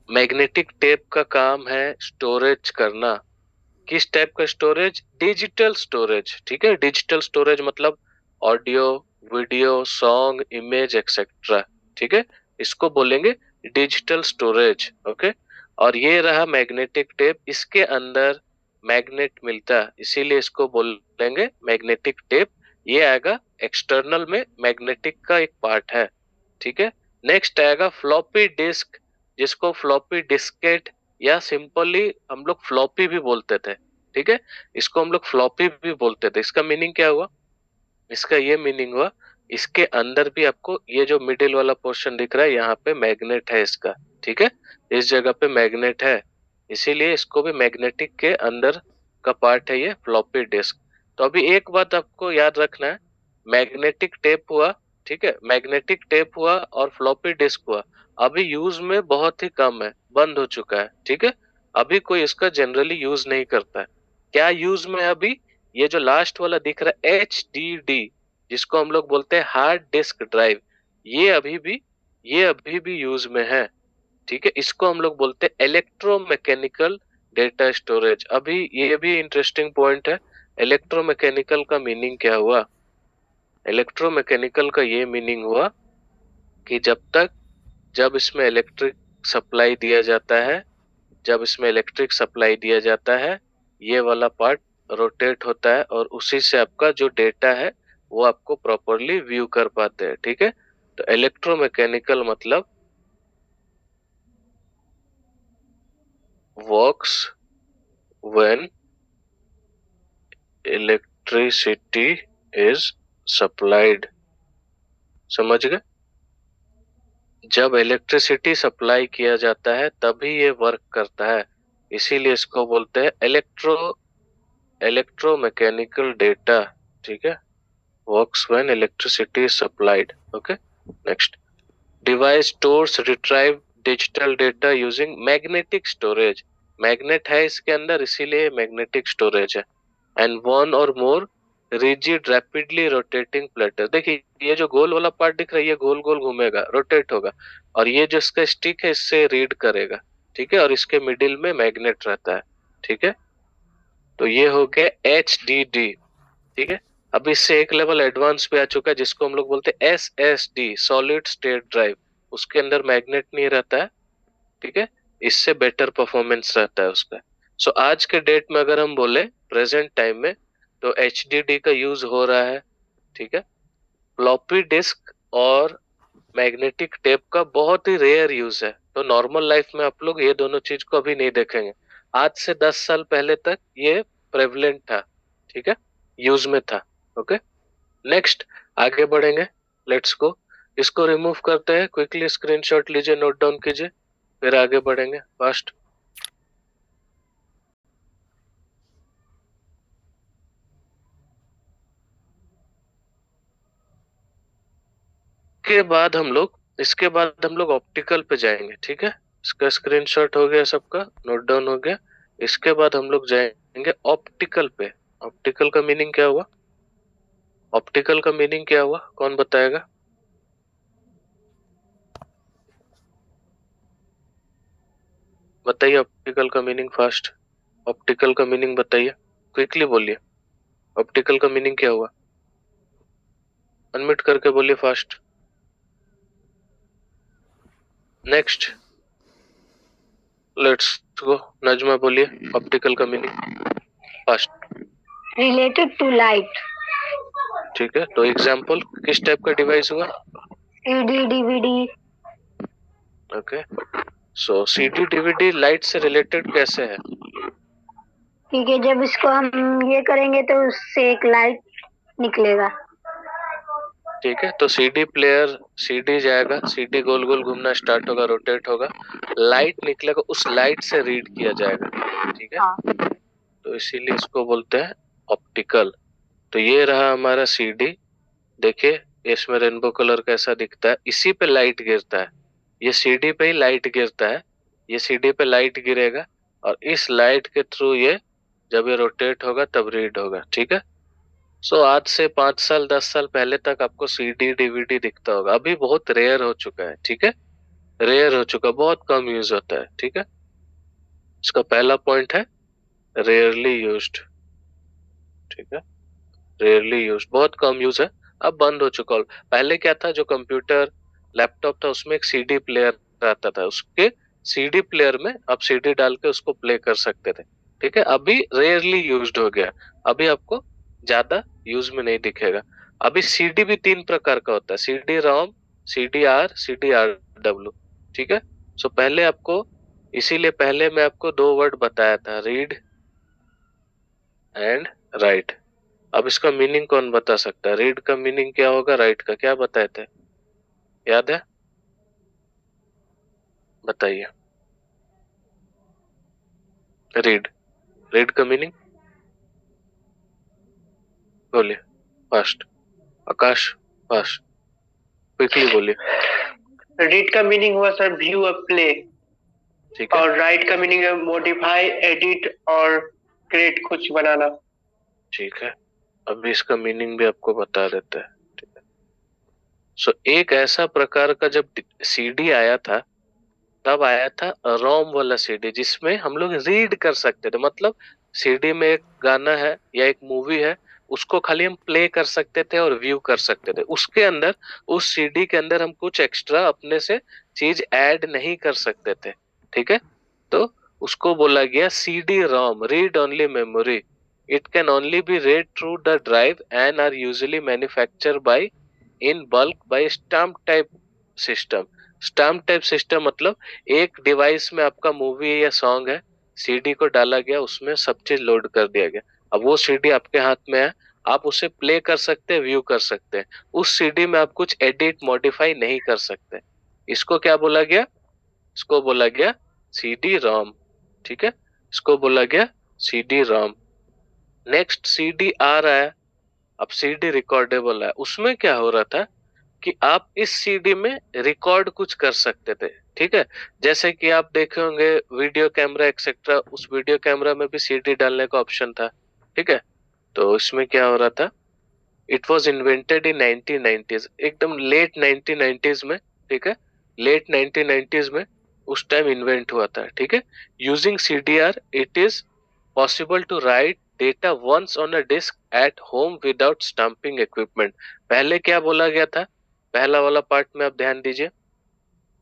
Speaker 1: मैग्नेटिक टेप का काम है स्टोरेज करना। किस टाइप का स्टोरेज? Digital storage. ठीक है, डिजिटल स्टोरेज मतलब audio, video, song, image etcetera. ठीक है, इसको बोलेंगे डिजिटल स्टोरेज। ओके, और ये रहा मैग्नेटिक टेप, इसके अंदर मैग्नेट मिलता है, इसीलिए इसको बोलेंगे मैग्नेटिक टेप। ये आएगा एक्सटर्नल में, मैग्नेटिक का एक पार्ट है। ठीक है, नेक्स्ट आएगा फ्लॉपी डिस्क, जिसको फ्लॉपी डिस्केट या सिंपली हम लोग फ्लॉपी भी बोलते थे। ठीक है, इसको हम लोग फ्लॉपी भी बोलते थे। इसका मीनिंग क्या हुआ? इसका ये मीनिंग हुआ, इसके अंदर भी आपको ये जो मिडिल वाला पोर्शन दिख रहा है, यहाँ पे मैग्नेट है इसका। ठीक है, इस जगह पे मैग्नेट है, इसीलिए इसको भी मैग्नेटिक के अंदर का पार्ट है ये फ्लॉपी डिस्क। तो अभी एक बात आपको याद रखना है, मैग्नेटिक टेप हुआ, ठीक है, मैग्नेटिक टेप हुआ और फ्लॉपी डिस्क हुआ, अभी यूज में बहुत ही कम है, बंद हो चुका है। ठीक है, अभी कोई इसका जनरली यूज नहीं करता है। क्या यूज में है अभी? ये जो लास्ट वाला दिख रहा है HDD, जिसको हम लोग बोलते हैं हार्ड डिस्क ड्राइव, ये अभी भी यूज में है। ठीक है, इसको हम लोग बोलते हैं इलेक्ट्रोमैकेनिकल डेटा स्टोरेज। अभी ये भी इंटरेस्टिंग पॉइंट है, इलेक्ट्रोमैकेनिकल का मीनिंग क्या हुआ? इलेक्ट्रोमैकेनिकल का ये मीनिंग हुआ कि जब इसमें इलेक्ट्रिक सप्लाई दिया जाता है, जब इसमें इलेक्ट्रिक सप्लाई दिया जाता है, ये वाला पार्ट रोटेट होता है और उसी से आपका जो डेटा है वो आपको प्रॉपरली व्यू कर पाते हैं। ठीक है, तो इलेक्ट्रोमैकेनिकल मतलब works when electricity is supplied. समझ गए? जब इलेक्ट्रिसिटी सप्लाई किया जाता है तभी ये वर्क करता है, इसीलिए इसको बोलते हैं इलेक्ट्रोमैकेनिकल डेटा। ठीक है, works when electricity is supplied. Okay, next. Device stores retrieve digital data using magnetic storage. Magnet है इसके अंदर, इसीलिए मैग्नेटिक स्टोरेज है। एंड वन और मोर रिजिड रैपिडली रोटेटिंग प्लेटर। देखिए ये जो गोल वाला पार्ट दिख रहा है, ये गोल गोल घूमेगा, रोटेट होगा, और ये जो इसका स्टिक है इससे रीड करेगा। ठीक है, और इसके मिडिल में मैग्नेट रहता है। ठीक है, तो ये हो गया HDD। ठीक है, अब इससे एक लेवल एडवांस पे आ चुका है, जिसको हम लोग बोलते हैं SSD, सॉलिड स्टेट ड्राइव। उसके अंदर मैग्नेट नहीं रहता है। ठीक है, इससे बेटर परफॉर्मेंस रहता है उसका। सो आज के डेट में अगर हम बोले प्रेजेंट टाइम में, तो HDD का यूज हो रहा है। ठीक है, फ्लॉपी डिस्क और मैग्नेटिक टेप का बहुत ही रेयर यूज है। तो नॉर्मल लाइफ में आप लोग ये दोनों चीज को अभी नहीं देखेंगे। आज से 10 साल पहले तक ये प्रेवलेंट था, ठीक है, यूज में था। ओके, नेक्स्ट आगे बढ़ेंगे, लेट्स गो। इसको रिमूव करते हैं, क्विकली स्क्रीनशॉट लीजिए, नोट डाउन कीजिए, फिर आगे बढ़ेंगे फास्ट। इसके बाद हम लोग ऑप्टिकल पे जाएंगे, ठीक है। इसका स्क्रीनशॉट हो गया, सबका नोट डाउन हो गया। इसके बाद हम लोग जाएंगे ऑप्टिकल पे। ऑप्टिकल का मीनिंग क्या हुआ? ऑप्टिकल का मीनिंग क्या हुआ, कौन बताएगा? बताइए ऑप्टिकल का मीनिंग फास्ट। ऑप्टिकल का मीनिंग बताइए, क्विकली बोलिए। ऑप्टिकल का मीनिंग क्या हुआ? अनम्यूट करके बोलिए fast. Next, let's go, Najma बोलिए ऑप्टिकल का meaning fast.
Speaker 3: Related to light.
Speaker 1: ठीक है, तो एग्जांपल किस टाइप का डिवाइस हुआ?
Speaker 3: CD DVD.
Speaker 1: Okay, so CD DVD light से रिलेटेड कैसे है?
Speaker 3: ठीक है, जब इसको हम ये करेंगे तो उससे एक लाइट निकलेगा।
Speaker 1: ठीक है, तो सीडी प्लेयर, सीडी जाएगा, सीडी गोल गोल घूमना स्टार्ट होगा, रोटेट होगा, लाइट निकलेगा, उस लाइट से रीड किया जाएगा, ठीक है।
Speaker 3: हाँ।
Speaker 1: तो इसीलिए इसको बोलते हैं ऑप्टिकल। तो ये रहा हमारा सीडी, देखिए इसमें रेनबो कलर कैसा दिखता है, इसी पे लाइट गिरता है, ये सीडी पे ही लाइट गिरता है, ये सीडी पे लाइट गिरेगा और इस लाइट के थ्रू ये जब ये रोटेट होगा तब रीड होगा, ठीक है। सो आज से 5 साल 10 साल पहले तक आपको सीडी डीवीडी दिखता होगा, अभी बहुत रेयर हो चुका है, ठीक है, रेयर हो चुका, बहुत कम यूज होता है, ठीक है। इसका पहला पॉइंट है रेयरली यूज्ड, ठीक है, रेयरली यूज्ड, बहुत कम यूज है, अब बंद हो चुका। पहले क्या था, जो कंप्यूटर लैपटॉप था उसमें एक सीडी प्लेयर आता था, उसके सीडी प्लेयर में आप सीडी डाल के उसको प्ले कर सकते थे, ठीक है। अभी रेयरली यूज्ड हो गया, अभी आपको ज्यादा यूज में नहीं दिखेगा। अभी सीडी भी 3 प्रकार का होता है, CD ROM, CD are, CD R W, ठीक है। सो पहले आपको, इसीलिए पहले मैं आपको 2 वर्ड बताया था, रीड एंड राइट। अब इसका मीनिंग कौन बता सकता है? रीड का मीनिंग क्या होगा, राइट का क्या बताए थे, याद है? बताइए। रीड, रीड का मीनिंग बोलिए फास्ट। आकाश फास्ट, क्विकली बोलिए।
Speaker 5: रीड का मीनिंग हुआ सर व्यू अ प्ले,
Speaker 1: ठीक है,
Speaker 5: और राइट का मीनिंग है मॉडिफाई, एडिट और क्रिएट कुछ बनाना।
Speaker 1: ठीक है, अभी इसका मीनिंग भी आपको बता देते हैं, ठीक है। सो एक ऐसा प्रकार का, जब सीडी आया था तब आया था रोम वाला सीडी, जिसमें हम लोग रीड कर सकते थे, मतलब सीडी में एक गाना है या एक मूवी है, उसको खाली हम प्ले कर सकते थे और व्यू कर सकते थे, उसके अंदर, उस सीडी के अंदर हम कुछ एक्स्ट्रा अपने से चीज ऐड नहीं कर सकते थे, ठीक है। तो उसको बोला गया CD ROM, read only memory. It can only be read through the drive and are usually manufactured by in bulk by stamp type system। Stamp type system मतलब एक डिवाइस में आपका मूवी या सॉन्ग है, सीडी को डाला गया, उसमें सब चीज लोड कर दिया गया, अब वो सीडी आपके हाथ में है, आप उसे प्ले कर सकते हैं, व्यू कर सकते हैं, उस सीडी में आप कुछ एडिट मॉडिफाई नहीं कर सकते। इसको क्या बोला गया? इसको बोला गया सीडी रोम, ठीक है, इसको बोला गया सीडी रोम। नेक्स्ट सीडी आ रहा है, अब सीडी रिकॉर्डेबल है, उसमें क्या हो रहा था कि आप इस सीडी में रिकॉर्ड कुछ कर सकते थे, ठीक है। जैसे कि आप देखे होंगे वीडियो कैमरा एक्सेट्रा, उस वीडियो कैमरा में भी सीडी डालने का ऑप्शन था, ठीक है। तो इसमें क्या हो रहा था, it was invented in 1990s, एकदम लेट 1990s में, ठीक है, लेट 1990s में उस टाइम इन्वेंट हुआ था, ठीक है। Using CDR it is possible to write data once on a disc at home without stamping equipment. पहले क्या बोला गया था, पहला वाला पार्ट में आप ध्यान दीजिए,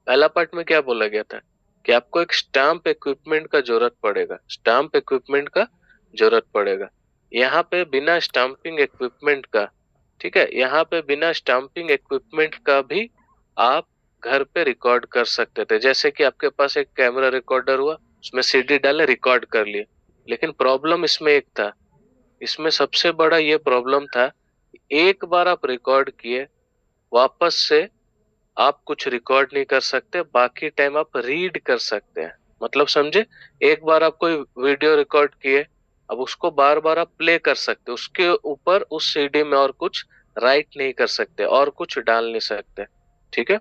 Speaker 1: पहला पार्ट में क्या बोला गया था कि आपको एक स्टैंप इक्विपमेंट का जरूरत पड़ेगा, स्टैंप इक्विपमेंट का जरूरत पड़ेगा। यहाँ पे बिना स्टैंपिंग इक्विपमेंट का, ठीक है, यहाँ पे बिना स्टैंपिंग इक्विपमेंट का भी आप घर पे रिकॉर्ड कर सकते थे। जैसे कि आपके पास एक कैमरा रिकॉर्डर हुआ, उसमें सीडी डाले, रिकॉर्ड कर लिए। लेकिन प्रॉब्लम इसमें एक था, इसमें सबसे बड़ा ये प्रॉब्लम था, एक बार आप रिकॉर्ड किए, वापस से आप कुछ रिकॉर्ड नहीं कर सकते, बाकी टाइम आप रीड कर सकते हैं। मतलब समझे, एक बार आप कोई वीडियो रिकॉर्ड किए, अब उसको बार बार आप प्ले कर सकते, उसके ऊपर उस सीडी में और कुछ राइट नहीं कर सकते और कुछ डाल नहीं सकते। ठीक है,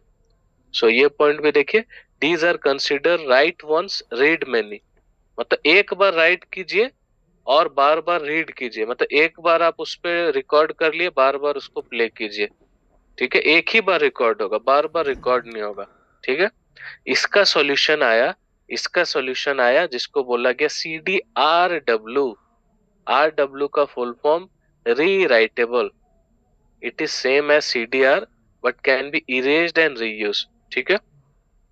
Speaker 1: सो ये पॉइंट भी देखिए, these are consider write once read many. मतलब एक बार राइट कीजिए और बार बार रीड कीजिए, मतलब एक बार आप उस पर रिकॉर्ड कर लिए, बार बार उसको प्ले कीजिए। ठीक है, एक ही बार रिकॉर्ड होगा, बार बार रिकॉर्ड नहीं होगा। ठीक है, इसका सॉल्यूशन आया, इसका सॉल्यूशन आया जिसको बोला गया CDRW। RW का full form rewritable. It is same as CDR but can be erased and reuse. ठीक है,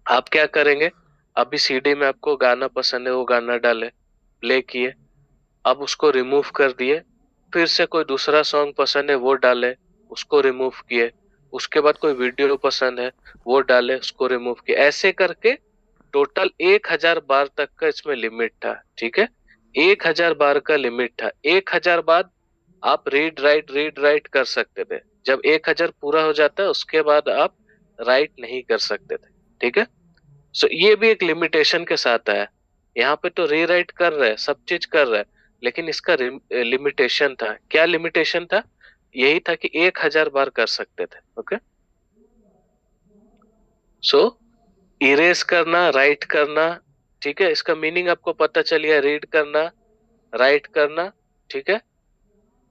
Speaker 1: आप क्या करेंगे, अभी सीडी में आपको गाना पसंद है, वो गाना डाले, प्ले किए, अब उसको रिमूव कर दिए, फिर से कोई दूसरा सॉन्ग पसंद है वो डाले, उसको रिमूव किए, उसके बाद कोई वीडियो पसंद है वो डाले, उसको रिमूव किए, ऐसे करके टोटल 1000 बार तक का इसमें लिमिट था। ठीक है, 1000 बार का लिमिट था। 1000 बाद आप रीड राइट कर सकते थे। जब 1000 पूरा हो जाता है उसके बाद आप राइट नहीं कर सकते थे। ठीक है, सो ये भी एक लिमिटेशन के साथ आया। यहाँ पे तो रीराइट कर रहे हैं, सब चीज कर रहे हैं, लेकिन इसका लिमिटेशन था। क्या लिमिटेशन था? यही था कि 1000 बार कर सकते थे। ओके, सो इरेज करना, राइट करना, ठीक है, इसका मीनिंग आपको पता चल गया, रीड करना, राइट करना। ठीक है,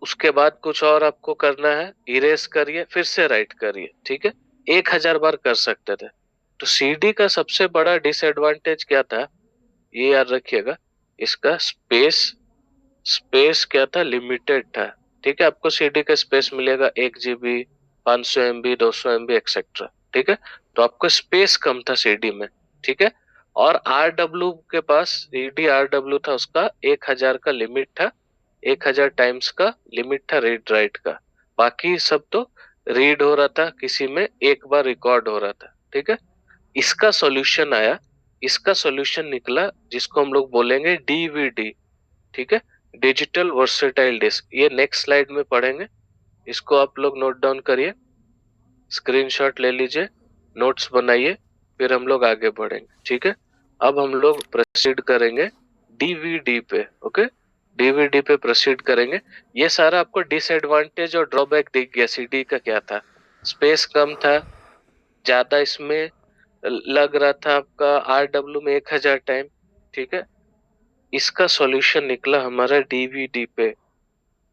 Speaker 1: उसके बाद कुछ और आपको करना है, इरेज करिए, फिर से राइट करिए। ठीक है, 1000 बार कर सकते थे। तो सीडी का सबसे बड़ा डिसएडवांटेज क्या था, ये याद रखिएगा, इसका स्पेस, स्पेस क्या था, लिमिटेड था। ठीक है, आपको सीडी का स्पेस मिलेगा 1 GB, 500 MB, 200 MB एक्सेट्रा। ठीक है, तो आपको स्पेस कम था सीडी में। ठीक है, और RW के पास, सीडी RW था, उसका 1000 का लिमिट था, 1000 टाइम्स का लिमिट था रीड राइट का। बाकी सब तो रीड हो रहा था, किसी में एक बार रिकॉर्ड हो रहा था। ठीक है, इसका सॉल्यूशन आया, इसका सॉल्यूशन निकला जिसको हम लोग बोलेंगे DVD। ठीक है, डिजिटल वर्सेटाइल डिस्क। ये नेक्स्ट स्लाइड में पढ़ेंगे, इसको आप लोग नोट डाउन करिए, स्क्रीनशॉट ले लीजिए, नोट्स बनाइए, फिर हम लोग आगे बढ़ेंगे। ठीक है, अब हम लोग प्रोसीड करेंगे DVD पे। ओके, DVD पे प्रोसीड करेंगे। ये सारा आपको डिसएडवांटेज और ड्रॉबैक दिख गया। सीडी का क्या था, स्पेस कम था, ज्यादा इसमें लग रहा था आपका RW में 1000 टाइम। ठीक है, इसका सॉल्यूशन निकला हमारा DVD पे।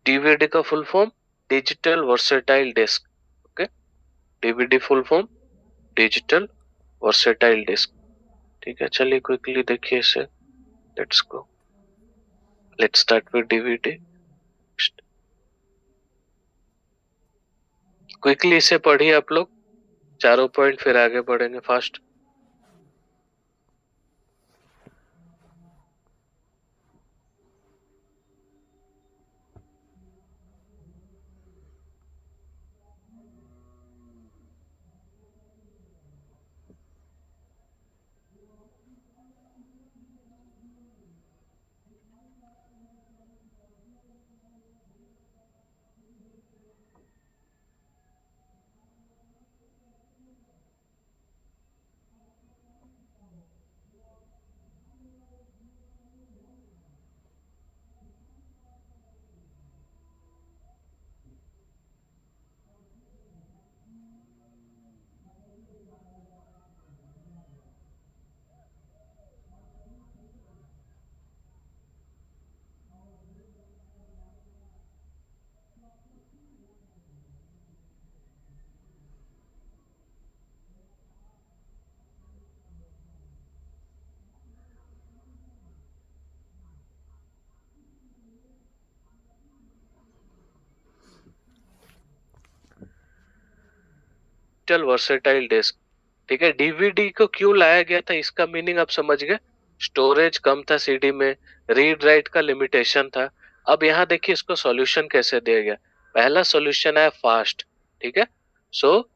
Speaker 1: DVD का full form digital versatile disc. Okay, DVD full form digital versatile disc. ठीक है, चलिए क्विकली देखिए इसे, let's go, let's start with DVD। Quickly इसे पढ़िए आप लोग, चारों पॉइंट, फिर आगे बढ़ेंगे फास्ट। Digital versatile disc. ठीक है, DVD को क्यों लाया गया था, इसका मीनिंग आप समझ गए। स्टोरेज कम था सीडी में, रीड राइट का लिमिटेशन था। अब यहाँ देखिए इसको सॉल्यूशन कैसे दिया गया। पहला सॉल्यूशन है फास्ट। ठीक है, सो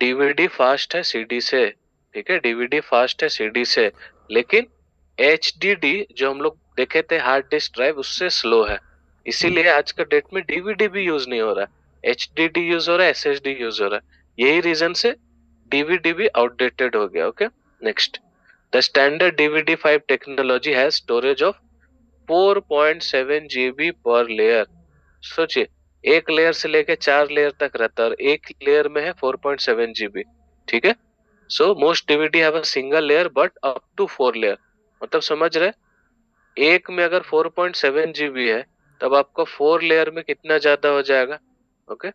Speaker 1: डीवीडी फास्ट है सीडी से, ठीक है, डीवीडी फास्ट है सीडी से, लेकिन एचडीडी जो हम लोग देखे थे हार्ड डिस्क ड्राइव उससे स्लो है, इसीलिए आज का डेट में डीवीडी भी यूज नहीं हो रहा है, एचडीडी यूज हो रहा है, एसएसडी यूज हो रहा है, यही रीजन से डीवीडी भी आउटडेटेड हो गया। Okay, next, the standard DVD 5 technology has storage of 4.7 GB पर लेयर। सोचिए, एक लेयर से लेके 4 लेयर तक रहता है और एक लेयर में है 4.7 GB, ठीक है। So most DVD have a single layer but up to 4 layer, मतलब समझ रहे, एक में अगर 4.7 GB है तब आपको 4 लेयर में कितना ज्यादा हो जाएगा। ओके,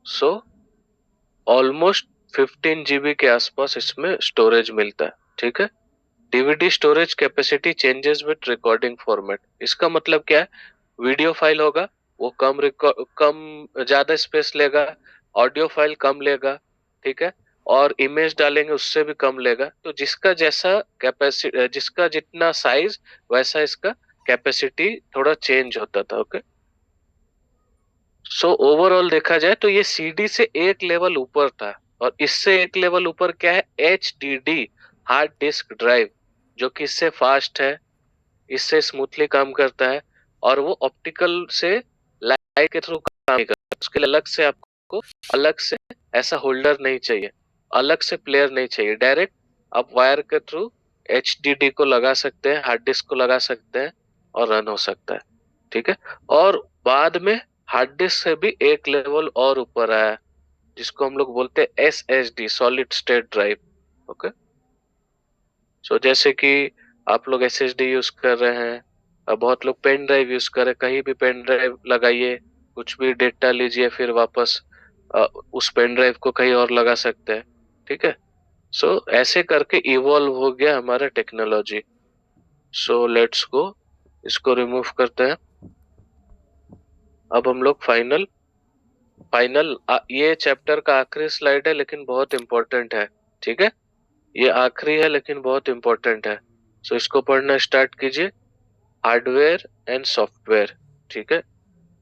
Speaker 1: सो ऑलमोस्ट 15 GB के आसपास इसमें स्टोरेज मिलता है, ठीक है। DVD storage capacity changes with recording format, इसका मतलब क्या है, वीडियो फाइल होगा वो कम ज्यादा स्पेस लेगा, ऑडियो फाइल कम लेगा, ठीक है, और इमेज डालेंगे उससे भी कम लेगा, तो जिसका जैसा कैपेसिटी, जिसका जितना साइज वैसा इसका कैपेसिटी थोड़ा चेंज होता था। ओके, सो ओवरऑल देखा जाए तो ये सीडी से एक लेवल ऊपर था, और इससे एक लेवल ऊपर क्या है, एचडीडी हार्ड डिस्क ड्राइव, जो कि इससे फास्ट है, इससे स्मूथली काम करता है, और वो ऑप्टिकल से लाइट के थ्रू काम नहीं करता, उसके लिए अलग से आपको अलग से ऐसा होल्डर नहीं चाहिए, अलग से प्लेयर नहीं चाहिए, डायरेक्ट आप वायर के थ्रू एचडीडी को लगा सकते हैं, हार्ड डिस्क को लगा सकते हैं और रन हो सकता है, ठीक है। और बाद में हार्ड डिस्क से भी एक लेवल और ऊपर आया जिसको हम लोग बोलते हैं SSD, solid state drive. Okay, so जैसे कि आप लोग एसएसडी यूज कर रहे हैं, बहुत लोग पेन ड्राइव यूज कर रहे हैं, कहीं भी पेन ड्राइव लगाइए, कुछ भी डेटा लीजिए, फिर वापस उस पेन ड्राइव को कहीं और लगा सकते हैं, ठीक है। सो ऐसे करके इवॉल्व हो गया हमारा टेक्नोलॉजी। सो लेट्स गो, इसको रिमूव करते हैं। अब हम लोग फाइनल ये चैप्टर का आखिरी स्लाइड है लेकिन बहुत इंपॉर्टेंट है, ठीक है, ये आखिरी है लेकिन बहुत इंपॉर्टेंट है। सो इसको पढ़ना स्टार्ट कीजिए, हार्डवेयर एंड सॉफ्टवेयर, ठीक है।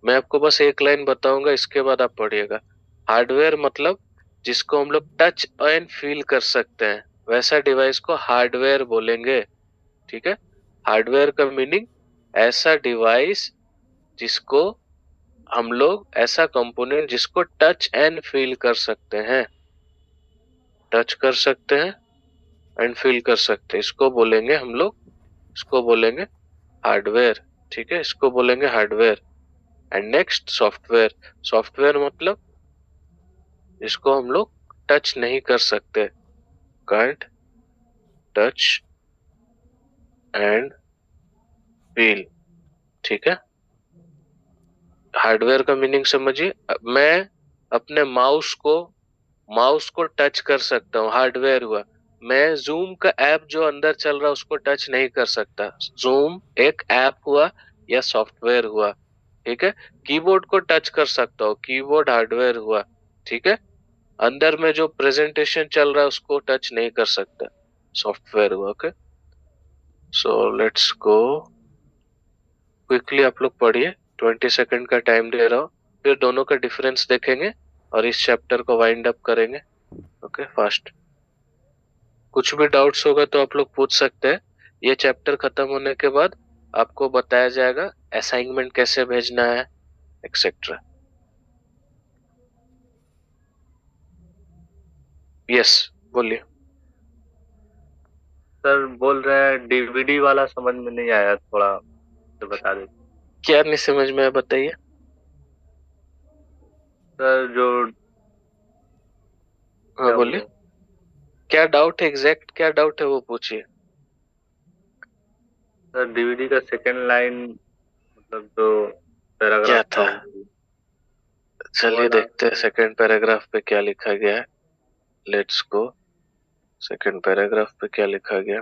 Speaker 1: मैं आपको बस एक लाइन बताऊंगा, इसके बाद आप पढ़िएगा। हार्डवेयर मतलब जिसको हम लोग टच एंड फील कर सकते हैं, वैसा डिवाइस को हार्डवेयर बोलेंगे, ठीक है। हार्डवेयर का मीनिंग ऐसा डिवाइस जिसको हम लोग, ऐसा कंपोनेंट जिसको टच एंड फील कर सकते हैं, टच कर सकते हैं एंड फील कर सकते हैं, इसको बोलेंगे हम लोग, इसको बोलेंगे हार्डवेयर, ठीक है, इसको बोलेंगे hardware. And next software, software मतलब जिसको हम लोग टच नहीं कर सकते, कांट टच एंड फील, ठीक है। हार्डवेयर का मीनिंग समझिए, मैं अपने माउस को टच कर सकता हूँ, हार्डवेयर हुआ। मैं जूम का ऐप जो अंदर चल रहा है उसको टच नहीं कर सकता, जूम एक ऐप हुआ या सॉफ्टवेयर हुआ, ठीक है। कीबोर्ड को टच कर सकता हूँ, कीबोर्ड हार्डवेयर हुआ, ठीक है। अंदर में जो प्रेजेंटेशन चल रहा है उसको टच नहीं कर सकता, सॉफ्टवेयर हुआ। Okay, so let's go, quickly आप लोग पढ़िए, 20 सेकंड का टाइम दे रहा हूँ, फिर दोनों का डिफरेंस देखेंगे और इस चैप्टर को वाइंड अप करेंगे। ओके, फास्ट, कुछ भी डाउट्स होगा तो आप लोग पूछ सकते हैं। ये चैप्टर खत्म होने के बाद आपको बताया जाएगा असाइनमेंट कैसे भेजना है, एक्सेट्रा। यस, बोलिए।
Speaker 6: सर बोल रहे हैं डीवीडी वाला समझ में नहीं आया, थोड़ा तो बता दे।
Speaker 1: क्या नहीं समझ में आया, बताइए।
Speaker 6: सर जो
Speaker 1: हाँ बोलिए, क्या डाउट है, एग्जैक्ट क्या डाउट है वो पूछिए।
Speaker 6: सर डीवीडी का सेकंड लाइन मतलब जो
Speaker 1: क्या
Speaker 6: पैराग्राफ
Speaker 1: था, चलिए देखते हैं सेकंड पैराग्राफ पे क्या लिखा गया है। लेट्स गो, सेकंड पैराग्राफ पे क्या लिखा गया।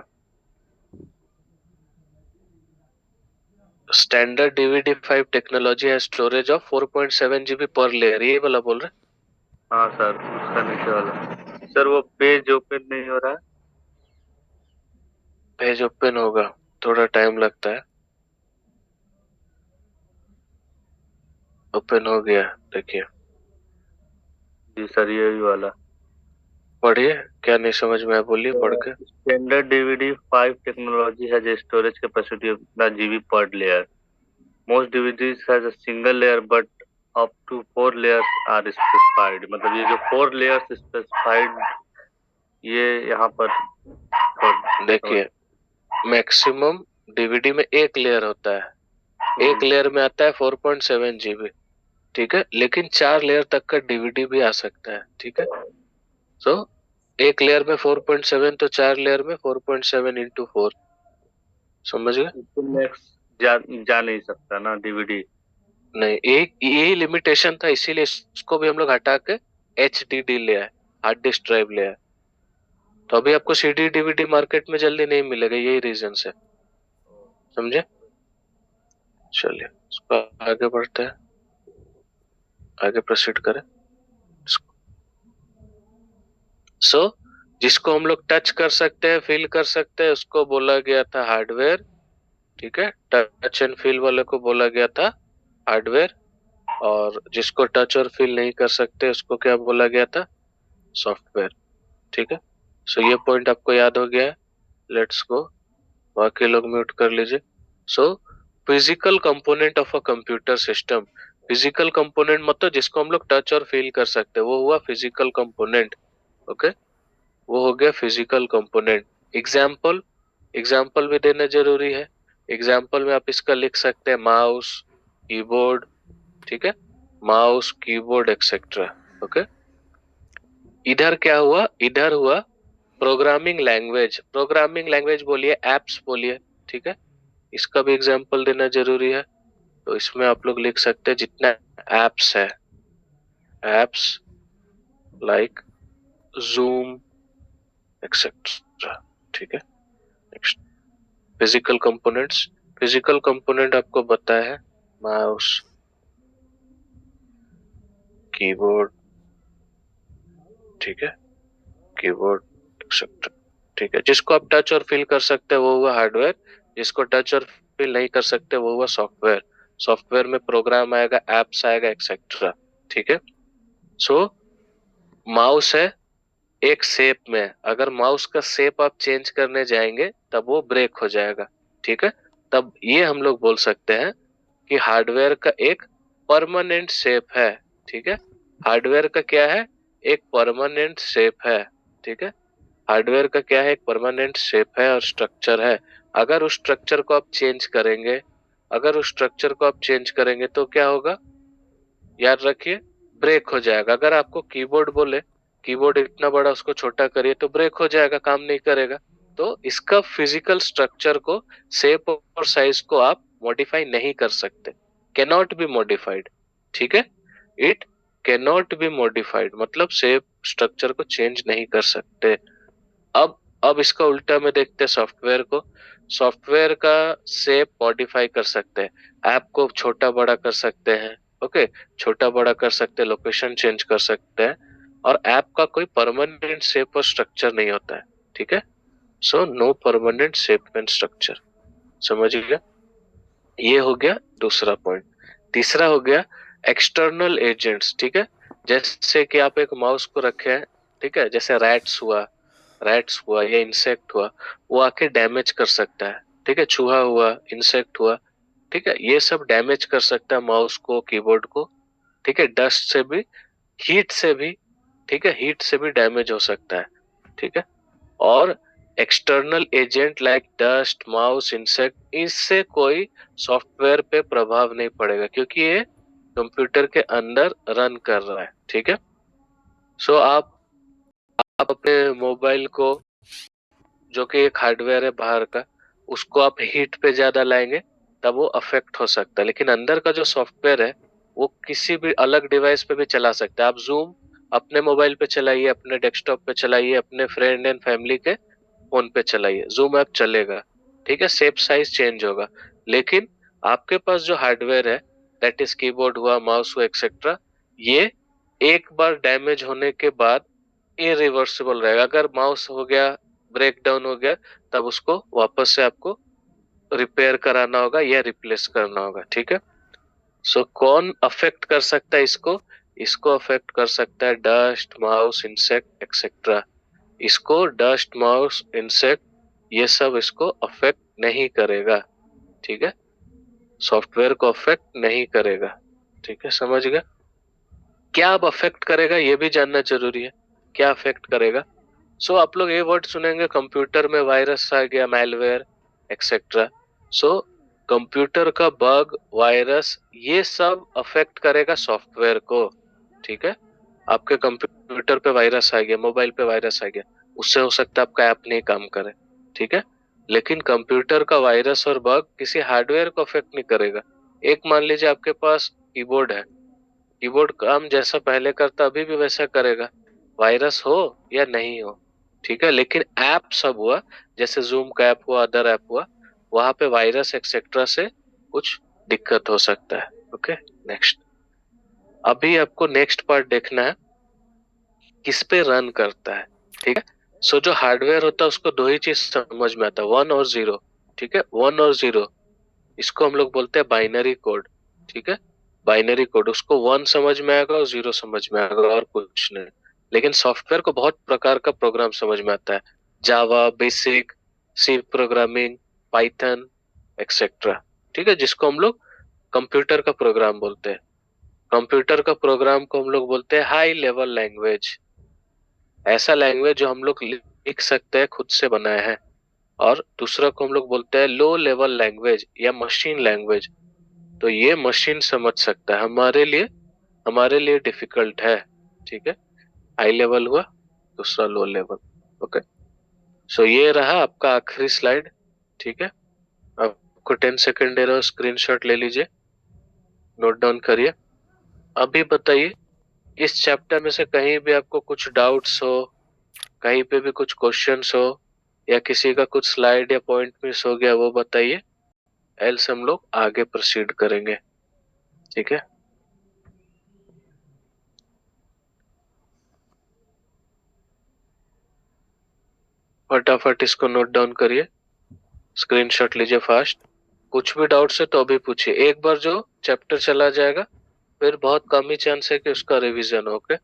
Speaker 1: स्टैंडर्ड डीवीडी 5 टेक्नोलॉजी है स्टोरेज ऑफ 4.7 GB पर लेयर, ये वाला बोल रहे हैं।
Speaker 6: हाँ सर, उसका नीचे वाला सर, वो पेज ओपन नहीं हो रहा है।
Speaker 1: पेज ओपन होगा, थोड़ा टाइम लगता है। ओपन हो गया, देखिए
Speaker 6: जी सर यही वाला।
Speaker 1: पढ़िए, क्या नहीं समझ में आया बोलिए पढ़ के।
Speaker 6: Standard DVD 5 technology has a storage capacity of the GB per layer. Most DVDs has a single layer but up to 4 layers are specified. मतलब ये जो 4 layers specified ये यहाँ पर
Speaker 1: देखिए, मैक्सिमम डीवीडी में एक लेयर होता है, एक लेयर में आता है 4.7 GB, ठीक है, लेकिन 4 लेयर तक का डीवीडी भी आ सकता है, ठीक है। सो एक लेयर में 4.7 तो 4 लेयर में 4.7 इंटू 4, समझ गए।
Speaker 6: नेक्स्ट जा नहीं सकता ना डीवीडी।
Speaker 1: नहीं, एक यही लिमिटेशन था, इसीलिए इसको भी हम लोग हटा के HDD ले आए, हार्ड डिस्क ड्राइव ले आए। तो अभी आपको CD DVD मार्केट में जल्दी नहीं मिलेगा, यही रीजन से, समझे। चलिए इसको आगे बढ़ते हैं, आगे प्रोसीड करें। सो जिसको हम लोग टच कर सकते हैं, फील कर सकते हैं, उसको बोला गया था हार्डवेयर, ठीक है। टच एंड फील वाले को बोला गया था हार्डवेयर, और जिसको टच और फील नहीं कर सकते उसको क्या बोला गया था, सॉफ्टवेयर, ठीक है। सो ये पॉइंट आपको याद हो गया है। लेट्स गो, बाकी लोग म्यूट कर लीजिए। So physical component of a computer system, physical component मतलब जिसको हम लोग टच और फील कर सकते हैं, वो हुआ फिजिकल कंपोनेंट, ओके। वो हो गया फिजिकल कंपोनेंट। एग्जाम्पल, एग्जाम्पल भी देना जरूरी है। एग्जाम्पल में आप इसका लिख सकते हैं माउस, कीबोर्ड, ठीक है, माउस, कीबोर्ड एक्सेट्रा, ओके। इधर क्या हुआ, इधर हुआ प्रोग्रामिंग लैंग्वेज, प्रोग्रामिंग लैंग्वेज बोलिए, एप्स बोलिए, ठीक है। इसका भी एग्जाम्पल देना जरूरी है। तो इसमें आप लोग लिख सकते हैं जितना एप्स है, एप्स लाइक जूम एक्सेट्रा, ठीक है। Next, physical components, physical component आपको बताया है माउस, कीबोर्ड, ठीक है, कीबोर्ड एक्सेट्रा, ठीक है। जिसको आप टच और फील कर सकते हैं वो हुआ हार्डवेयर, जिसको टच और फील नहीं कर सकते वो हुआ सॉफ्टवेयर। सॉफ्टवेयर में प्रोग्राम आएगा, एप्स आएगा एक्सेट्रा, ठीक है। सो माउस है एक शेप में, अगर माउस का शेप आप चेंज करने जाएंगे तब वो ब्रेक हो जाएगा, ठीक है। तब ये हम लोग बोल सकते हैं कि हार्डवेयर का एक परमानेंट शेप है, ठीक है। हार्डवेयर का क्या है, एक परमानेंट शेप है, ठीक है। हार्डवेयर का क्या है, एक परमानेंट शेप है और स्ट्रक्चर है। अगर उस स्ट्रक्चर को आप चेंज करेंगे, अगर उस स्ट्रक्चर को आप चेंज करेंगे तो क्या होगा, याद रखिए, ब्रेक हो जाएगा। अगर आपको कीबोर्ड बोले, कीबोर्ड इतना बड़ा उसको छोटा करिए तो ब्रेक हो जाएगा, काम नहीं करेगा। तो इसका फिजिकल स्ट्रक्चर को, शेप और साइज को आप मॉडिफाई नहीं कर सकते, कैनॉट बी मॉडिफाइड, ठीक है। इट कैनॉट बी मॉडिफाइड मतलब शेप स्ट्रक्चर को चेंज नहीं कर सकते। अब इसका उल्टा में देखते हैं सॉफ्टवेयर को। सॉफ्टवेयर का शेप मॉडिफाई कर सकते हैं, ऐप को छोटा बड़ा कर सकते हैं, ओके, छोटा बड़ा कर सकते हैं, लोकेशन चेंज कर सकते हैं, और ऐप का कोई परमानेंट शेप और स्ट्रक्चर नहीं होता है, ठीक है। So no permanent shape and structure, समझ गया। ये हो गया दूसरा पॉइंट। तीसरा हो गया एक्सटर्नल एजेंट्स, ठीक है। जैसे कि आप एक माउस को रखे हैं, ठीक है, जैसे रैट्स हुआ या इंसेक्ट हुआ, वो आके डैमेज कर सकता है, ठीक है। चूहा हुआ, इंसेक्ट हुआ, ठीक है, ये सब डैमेज कर सकता है माउस को, कीबोर्ड को, ठीक है। डस्ट से भी, हीट से भी, ठीक है, हीट से भी डैमेज हो सकता है, ठीक है। और external agent like dust, mouse, insect, इससे कोई सॉफ्टवेयर पे प्रभाव नहीं पड़ेगा क्योंकि ये कंप्यूटर के अंदर रन कर रहा है, ठीक है। सो आप अपने मोबाइल को, जो कि एक हार्डवेयर है बाहर का, उसको आप हीट पे ज्यादा लाएंगे तब वो अफेक्ट हो सकता है, लेकिन अंदर का जो सॉफ्टवेयर है वो किसी भी अलग डिवाइस पे भी चला सकता है। आप जूम अपने मोबाइल पे चलाइए, अपने डेस्कटॉप पे चलाइए, अपने फ्रेंड एंड फैमिली के फोन पे चलाइए, जूम ऐप चलेगा, ठीक है। शेप साइज चेंज होगा, लेकिन आपके पास जो हार्डवेयर है, दैट इज कीबोर्ड हुआ, माउस हुआ एक्सेट्रा, ये एक बार डैमेज होने के बाद इरिवर्सिबल रहेगा। अगर माउस हो गया, ब्रेक डाउन हो गया, तब उसको वापस से आपको रिपेयर कराना होगा या रिप्लेस करना होगा, ठीक है। सो कौन अफेक्ट कर सकता है इसको, इसको अफेक्ट कर सकता है डस्ट, माउस, इंसेक्ट एक्सेट्रा। इसको डस्ट, माउस, इंसेक्ट ये सब इसको अफेक्ट नहीं करेगा, ठीक है, सॉफ्टवेयर को अफेक्ट नहीं करेगा, ठीक है, समझ गए। क्या अब अफेक्ट करेगा ये भी जानना जरूरी है, क्या अफेक्ट करेगा। सो आप लोग ये वर्ड सुनेंगे कंप्यूटर में वायरस आ गया, मैलवेयर एक्सेट्रा। सो कंप्यूटर का बग, वायरस ये सब अफेक्ट करेगा सॉफ्टवेयर को, ठीक है। आपके कंप्यूटर पे वायरस आ गया, मोबाइल पे वायरस आ गया, उससे हो सकता है आपका ऐप नहीं काम करे, ठीक है। लेकिन कंप्यूटर का वायरस और बग किसी हार्डवेयर को अफेक्ट नहीं करेगा। एक मान लीजिए आपके पास कीबोर्ड है, कीबोर्ड काम जैसा पहले करता अभी भी वैसा करेगा, वायरस हो या नहीं हो, ठीक है। लेकिन ऐप सब हुआ, जैसे जूम का ऐप हुआ, अदर ऐप हुआ, वहां पे वायरस एक्सेट्रा से कुछ दिक्कत हो सकता है। Okay, next. अभी आपको नेक्स्ट पार्ट देखना है, किस पे रन करता है, ठीक है। सो जो हार्डवेयर होता है उसको दो ही चीज समझ में आता है, 1 और 0, ठीक है। 1 और 0 इसको हम लोग बोलते हैं बाइनरी कोड, ठीक है। बाइनरी कोड, उसको 1 समझ में आएगा और 0 समझ में आएगा और कुछ नहीं। लेकिन सॉफ्टवेयर को बहुत प्रकार का प्रोग्राम समझ में आता है, Java, BASIC, C programming, Python etcetera, ठीक है, जिसको हम लोग कंप्यूटर का प्रोग्राम बोलते हैं। कंप्यूटर का प्रोग्राम को हम लोग बोलते हैं हाई लेवल लैंग्वेज, ऐसा लैंग्वेज जो हम लोग लिख सकते हैं, खुद से बनाए हैं। और दूसरा को हम लोग बोलते हैं लो लेवल लैंग्वेज या मशीन लैंग्वेज। तो ये मशीन समझ सकता है, हमारे लिए डिफिकल्ट है, ठीक है। हाई लेवल हुआ, दूसरा लो लेवल। ओके, सो ये रहा आपका आखिरी स्लाइड, ठीक है। आपको 10 सेकंड दे रहा हूं, स्क्रीनशॉट ले लीजिए, नोट डाउन करिए। अभी बताइए इस चैप्टर में से कहीं भी आपको कुछ डाउट्स हो, कहीं पे भी कुछ क्वेश्चंस हो, या किसी का कुछ स्लाइड या पॉइंट मिस हो गया वो बताइए, एल्स हम लोग आगे प्रोसीड करेंगे, ठीक है। फटाफट इसको नोट डाउन करिए, स्क्रीनशॉट लीजिए फास्ट। कुछ भी डाउट्स है तो अभी पूछिए, एक बार जो चैप्टर चला जाएगा फिर बहुत कम ही चांस है कि उसका रिवीजन हो। ओके,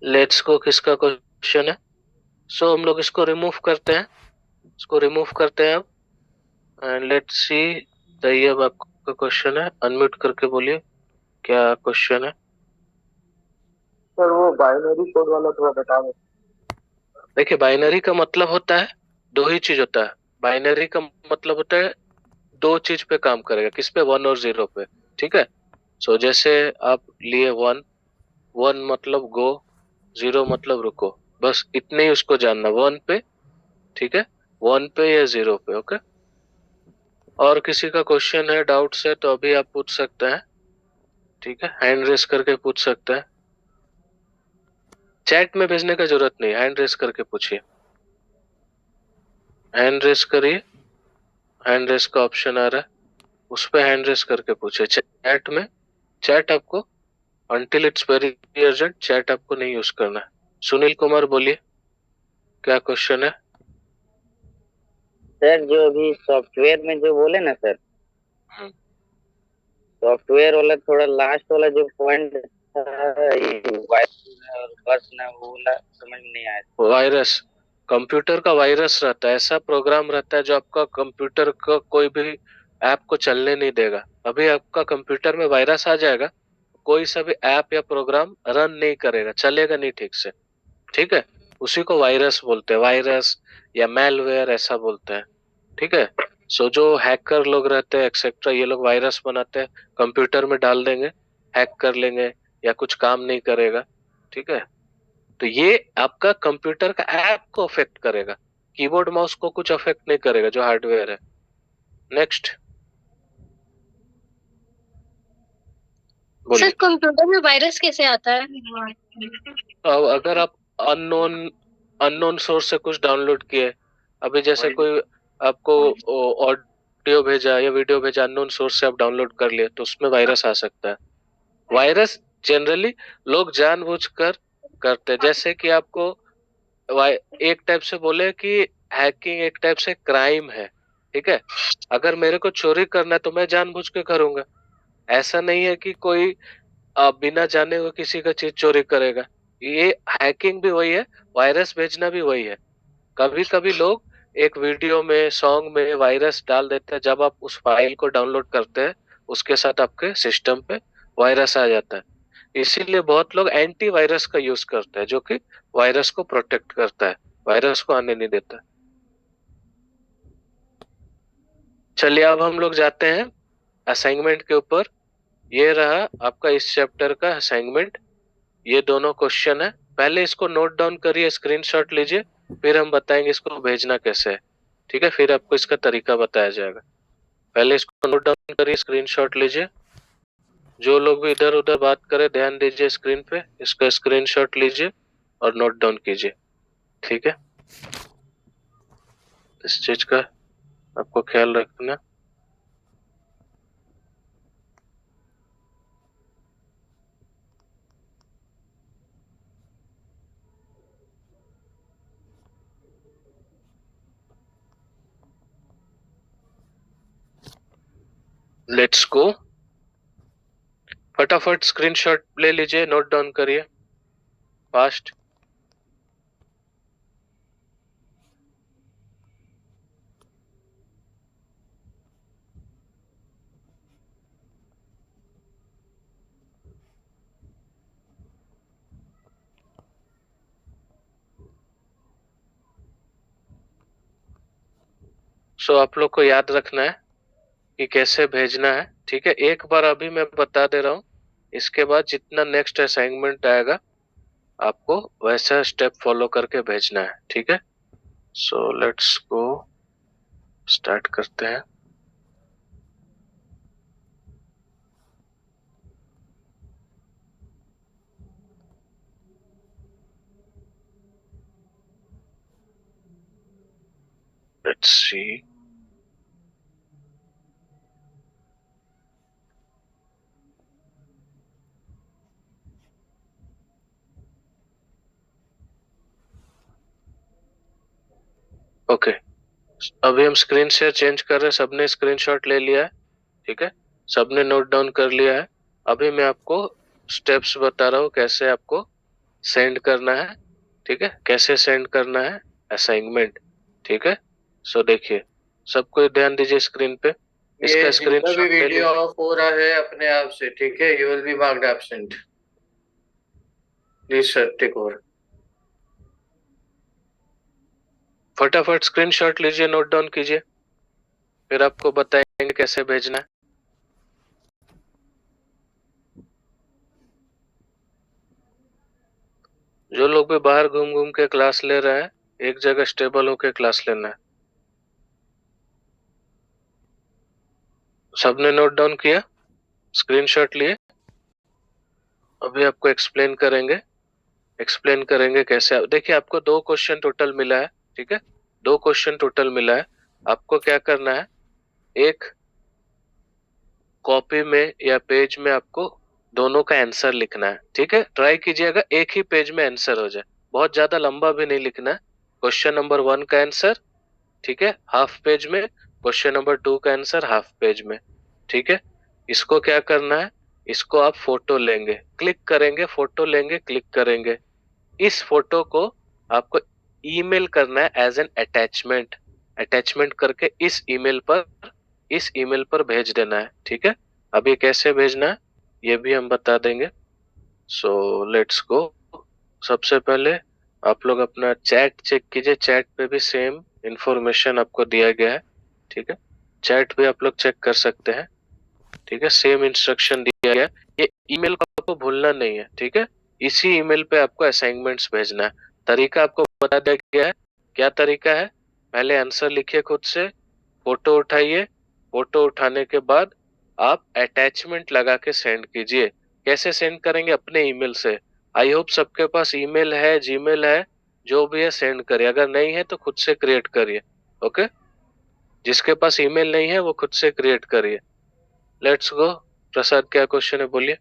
Speaker 1: लेट्स गो किसका क्वेश्चन है। सो हम लोग इसको रिमूव करते हैं, इसको रिमूव करते हैं अब, एंड लेट्स सी। तैयब आपका क्वेश्चन है, अनम्यूट करके बोलिए क्या क्वेश्चन है।
Speaker 4: सर वो बाइनरी कोड वाला थोड़ा बता दो।
Speaker 1: देखिए बाइनरी का मतलब होता है, दो ही चीज होता है। बाइनरी का मतलब होता है दो चीज पे काम करेगा, किस पे, 1 और 0 पे, ठीक है। सो जैसे आप लिए 1, 1 मतलब गो, 0 मतलब रुको, बस इतने ही उसको जानना, 1 पे, ठीक है, 1 पे या 0 पे। ओके, और किसी का क्वेश्चन है, डाउट्स है तो अभी आप पूछ सकते हैं, ठीक है, हैंड रेस करके पूछ सकते हैं। चैट में भेजने का जरूरत नहीं, हैंड रेस करके पूछिए, हैंड रेस करिए, हैंड रेस का ऑप्शन आ रहा है, उस पे हैंड रेस करके पूछिए। चैट में, चैट आपको until it's very urgent chat आपको नहीं यूज करना है। सुनील कुमार बोलिए क्या क्वेश्चन है।
Speaker 4: सर जो अभी सॉफ्टवेयर में जो बोले ना सर,
Speaker 1: हम्म,
Speaker 4: सॉफ्टवेयर वाला थोड़ा लास्ट वाला जो पॉइंट था, ये वायरस और बस ना, वो वाला समझ में नहीं आया।
Speaker 1: वायरस, कंप्यूटर का वायरस रहता है, ऐसा प्रोग्राम रहता है जो आपका कंप्यूटर का कोई भी ऐप को चलने नहीं देगा। अभी आपका कंप्यूटर में वायरस आ जाएगा, कोई सा भी ऐप या प्रोग्राम रन नहीं करेगा, चलेगा नहीं ठीक से, ठीक है। उसी को वायरस बोलते हैं, वायरस या मैलवेयर ऐसा बोलते हैं, ठीक है। सो जो हैकर लोग रहते हैं एक्सेट्रा, ये लोग वायरस बनाते हैं, कंप्यूटर में डाल देंगे, हैक कर लेंगे या कुछ काम नहीं करेगा, ठीक है। तो ये आपका कंप्यूटर का ऐप को अफेक्ट करेगा, कीबोर्ड माउस को कुछ अफेक्ट नहीं करेगा जो हार्डवेयर है। नेक्स्ट, बोलिए।
Speaker 7: कंप्यूटर में वायरस कैसे आता है?
Speaker 1: अब अगर आप अननोन सोर्स से कुछ डाउनलोड किए, अभी जैसे कोई आपको ऑडियो भेजा या वीडियो भेजा, अननोन सोर्स से आप डाउनलोड कर लिए, तो उसमें वायरस आ सकता है। वायरस जनरली लोग जानबूझकर करते हैं, जैसे कि आपको एक टाइप से बोले कि हैकिंग एक टाइप से क्राइम है, ठीक है। अगर मेरे को चोरी करना है तो मैं जानबूझ के करूंगा। ऐसा नहीं है कि कोई बिना जाने हुए किसी का चीज चोरी करेगा। ये हैकिंग भी वही है, वायरस भेजना भी वही है। कभी कभी लोग एक वीडियो में, सॉन्ग में वायरस डाल देते हैं, जब आप उस फाइल को डाउनलोड करते हैं उसके साथ आपके सिस्टम पे वायरस आ जाता है। इसीलिए बहुत लोग एंटी वायरस का यूज करते हैं, जो कि वायरस को प्रोटेक्ट करता है, वायरस को आने नहीं देता। चलिए अब हम लोग जाते हैं असाइनमेंट के ऊपर। ये रहा आपका इस चैप्टर का असाइनमेंट। ये दोनों क्वेश्चन है, पहले इसको नोट डाउन करिए, स्क्रीनशॉट लीजिए, फिर हम बताएंगे इसको भेजना कैसे है, ठीक है। फिर आपको इसका तरीका बताया जाएगा। पहले इसको नोट डाउन करिए, स्क्रीनशॉट लीजिए। जो लोग भी इधर उधर बात करें ध्यान दीजिए स्क्रीन पे, इसका स्क्रीनशॉट लीजिए और नोट डाउन कीजिए, ठीक है। इस चीज का आपको ख्याल रखना। लेट्स गो, फटाफट स्क्रीनशॉट ले लीजिए, नोट डाउन करिए फास्ट। सो आप लोग को याद रखना है कि कैसे भेजना है, ठीक है। एक बार अभी मैं बता दे रहा हूँ, इसके बाद जितना नेक्स्ट असाइनमेंट आएगा आपको वैसा स्टेप फॉलो करके भेजना है, ठीक है। सो लेट्स गो, स्टार्ट करते हैं। Let's see, okay. अभी हम स्क्रीन शेयर चेंज कर रहे हैं, सबने स्क्रीनशॉट ले लिया है, ठीक है। सबने नोट डाउन कर लिया है। अभी मैं आपको स्टेप्स बता रहा हूँ कैसे आपको सेंड करना है, ठीक है, कैसे सेंड करना है असाइनमेंट, ठीक है। सो देखिए, सबको ध्यान दीजिए स्क्रीन पे, इसका
Speaker 2: ये जितना भी
Speaker 1: स्क्रीनशॉट ले
Speaker 2: वीडियो
Speaker 1: लीजिए।
Speaker 2: ऑफ हो रहा है अपने आप से, ठीक है, you will be marked absent, please sir take over.
Speaker 1: फटाफट स्क्रीनशॉट लीजिए, नोट डाउन कीजिए, फिर आपको बताएंगे कैसे भेजना है। जो लोग भी बाहर घूम घूम के क्लास ले रहे हैं, एक जगह स्टेबल होके क्लास लेना है। सबने नोट डाउन किया, स्क्रीनशॉट लिए। अभी आपको एक्सप्लेन करेंगे कैसे। देखिए आपको 2 क्वेश्चन टोटल मिला है, ठीक है, 2 क्वेश्चन टोटल मिला है। आपको क्या करना है, एक कॉपी में या पेज में आपको दोनों का आंसर लिखना है, ठीक है। ट्राई कीजिएगा एक ही पेज में आंसर हो जाए, बहुत ज्यादा लंबा भी नहीं लिखना है। क्वेश्चन नंबर 1 का आंसर, ठीक है, हाफ पेज में, क्वेश्चन नंबर 2 का आंसर हाफ पेज में, ठीक है। इसको क्या करना है, इसको आप फोटो लेंगे, क्लिक करेंगे, फोटो लेंगे, क्लिक करेंगे। इस फोटो को आपको ईमेल करना है एज एन अटैचमेंट, अटैचमेंट करके इस ईमेल पर भेज देना है, ठीक है। अब ये कैसे भेजना है ये भी हम बता देंगे। सो लेट्स गो। सबसे पहले आप लोग अपना चैट चेक कीजिए, चैट पे भी सेम इंफॉर्मेशन आपको दिया गया है, ठीक है। चैट भी आप लोग चेक कर सकते हैं, ठीक है, सेम इंस्ट्रक्शन दिया गया है। ये ईमेल को आपको भूलना नहीं है, ठीक है। इसी ईमेल पे आपको असाइनमेंट्स भेजना है। तरीका आपको बता दिया गया है, क्या तरीका है। पहले आंसर लिखिए खुद से, फोटो उठाइए, फोटो उठाने के बाद आप अटैचमेंट लगा के सेंड कीजिए। कैसे सेंड करेंगे? अपने ईमेल से। आई होप सबके पास ईमेल है, जीमेल है, जो भी है सेंड करिए। अगर नहीं है तो खुद से क्रिएट करिए। ओके, जिसके पास ईमेल नहीं है वो खुद से क्रिएट करिए। Let's go. प्रसाद, क्या क्वेश्चन है, बोलिए।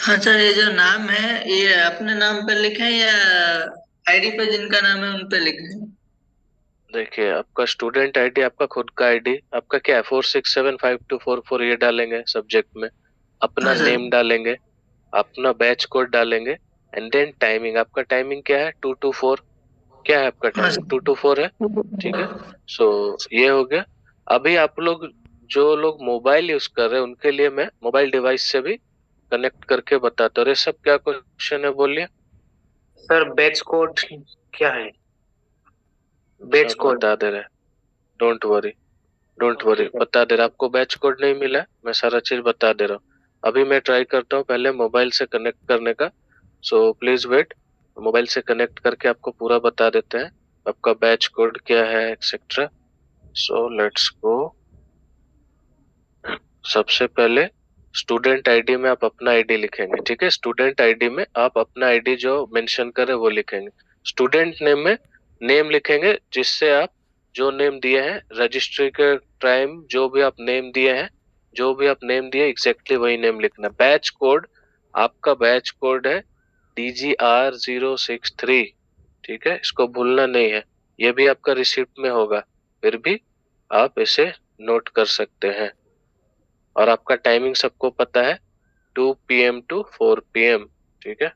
Speaker 8: हाँ सर, ये जो नाम है ये अपने नाम पर लिखे हैं या आईडी पे जिनका नाम है उन पे लिखे हैं?
Speaker 1: देखिए, आपका स्टूडेंट आईडी, आपका खुद का आईडी, आपका क्या है, 467524 ये डालेंगे सब्जेक्ट में, अपना
Speaker 8: हाँ सर।
Speaker 1: नेम डालेंगे, अपना बैच कोड डालेंगे, एंड देन टाइमिंग। आपका टाइमिंग क्या है? 2 to 4। क्या है आपका
Speaker 8: हाँ
Speaker 1: टाइमिंग?
Speaker 8: सर।
Speaker 1: 2 to 4 है, ठीक है। सो ये हो गया। अभी आप लोग जो लोग मोबाइल यूज कर रहे हैं उनके लिए मैं मोबाइल डिवाइस से भी कनेक्ट करके बताता हूँ। ये सब क्या क्वेश्चन है, बोलिए।
Speaker 5: सर बैच कोड क्या है? बैच
Speaker 1: सब
Speaker 5: कोड।
Speaker 1: बता दे रहे, डोंट वरी, डोंट वरी, बता दे रहा। आपको बैच कोड नहीं मिला है, मैं सारा चीज बता दे रहा हूँ। अभी मैं ट्राई करता हूँ पहले मोबाइल से कनेक्ट करने का। सो प्लीज वेट, मोबाइल से कनेक्ट करके आपको पूरा बता देते हैं, आपका बैच कोड क्या है, एक्सेट्रा। सो लेट्स गो। सबसे पहले स्टूडेंट आईडी में आप अपना आईडी लिखेंगे, ठीक है। स्टूडेंट आईडी में आप अपना आईडी जो मेंशन करे वो लिखेंगे। स्टूडेंट नेम में नेम लिखेंगे, जिससे आप जो नेम दिए हैं रजिस्ट्री के टाइम, जो भी आप नेम दिए हैं, जो भी आप नेम दिए एग्जैक्टली वही नेम लिखना। बैच कोड, आपका बैच कोड है DGR063, ठीक है, इसको भूलना नहीं है। ये भी आपका रिसिप्ट में होगा, फिर भी आप इसे नोट कर सकते हैं। और आपका टाइमिंग सबको पता है, 2 PM to 4 PM, ठीक है।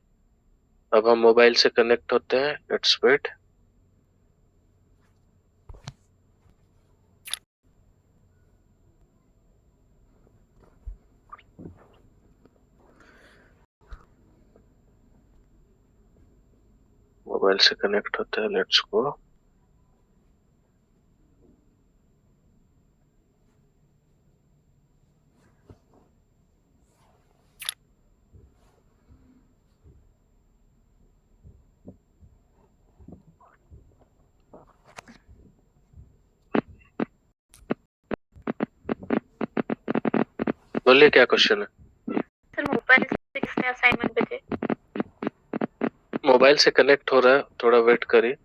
Speaker 1: अब हम मोबाइल से कनेक्ट होते हैं, लेट्स वेट। मोबाइल से कनेक्ट होते हैं, लेट्स गो। बोलिए, क्या क्वेश्चन है?
Speaker 7: सर मोबाइल से किसने असाइनमेंट भेजे?
Speaker 1: मोबाइल से कनेक्ट हो रहा है, थोड़ा वेट करिए।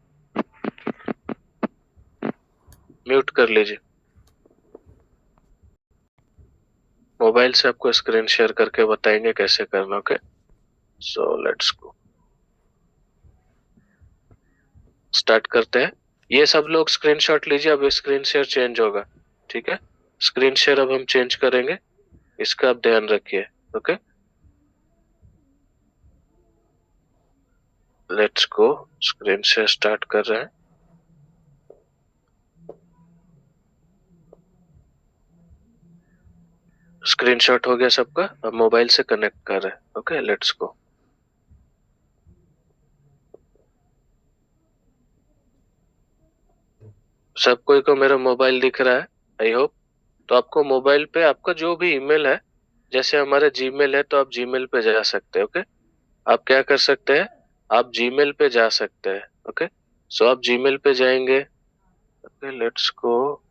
Speaker 1: म्यूट कर लीजिए। मोबाइल से आपको स्क्रीन शेयर करके बताएंगे कैसे करना। Okay, so let's go, start करते हैं। ये सब लोग स्क्रीनशॉट लीजिए, अब स्क्रीन शेयर चेंज होगा, ठीक है। स्क्रीन शेयर अब हम चेंज करेंगे, इसका आप ध्यान रखिए। Okay, let's go, screen share start कर रहे हैं। स्क्रीनशॉट हो गया सबका, अब मोबाइल से कनेक्ट कर रहे हैं। ओके, लेट्स गो। सब कोई को मेरा मोबाइल दिख रहा है, आई होप। तो आपको मोबाइल पे आपका जो भी ईमेल है, जैसे हमारा जीमेल है तो आप जीमेल पे जा सकते हैं। ओके, आप क्या कर सकते हैं, आप जीमेल पे जा सकते हैं। ओके, सो आप जीमेल पे जाएंगे। ओके, लेट्स गो।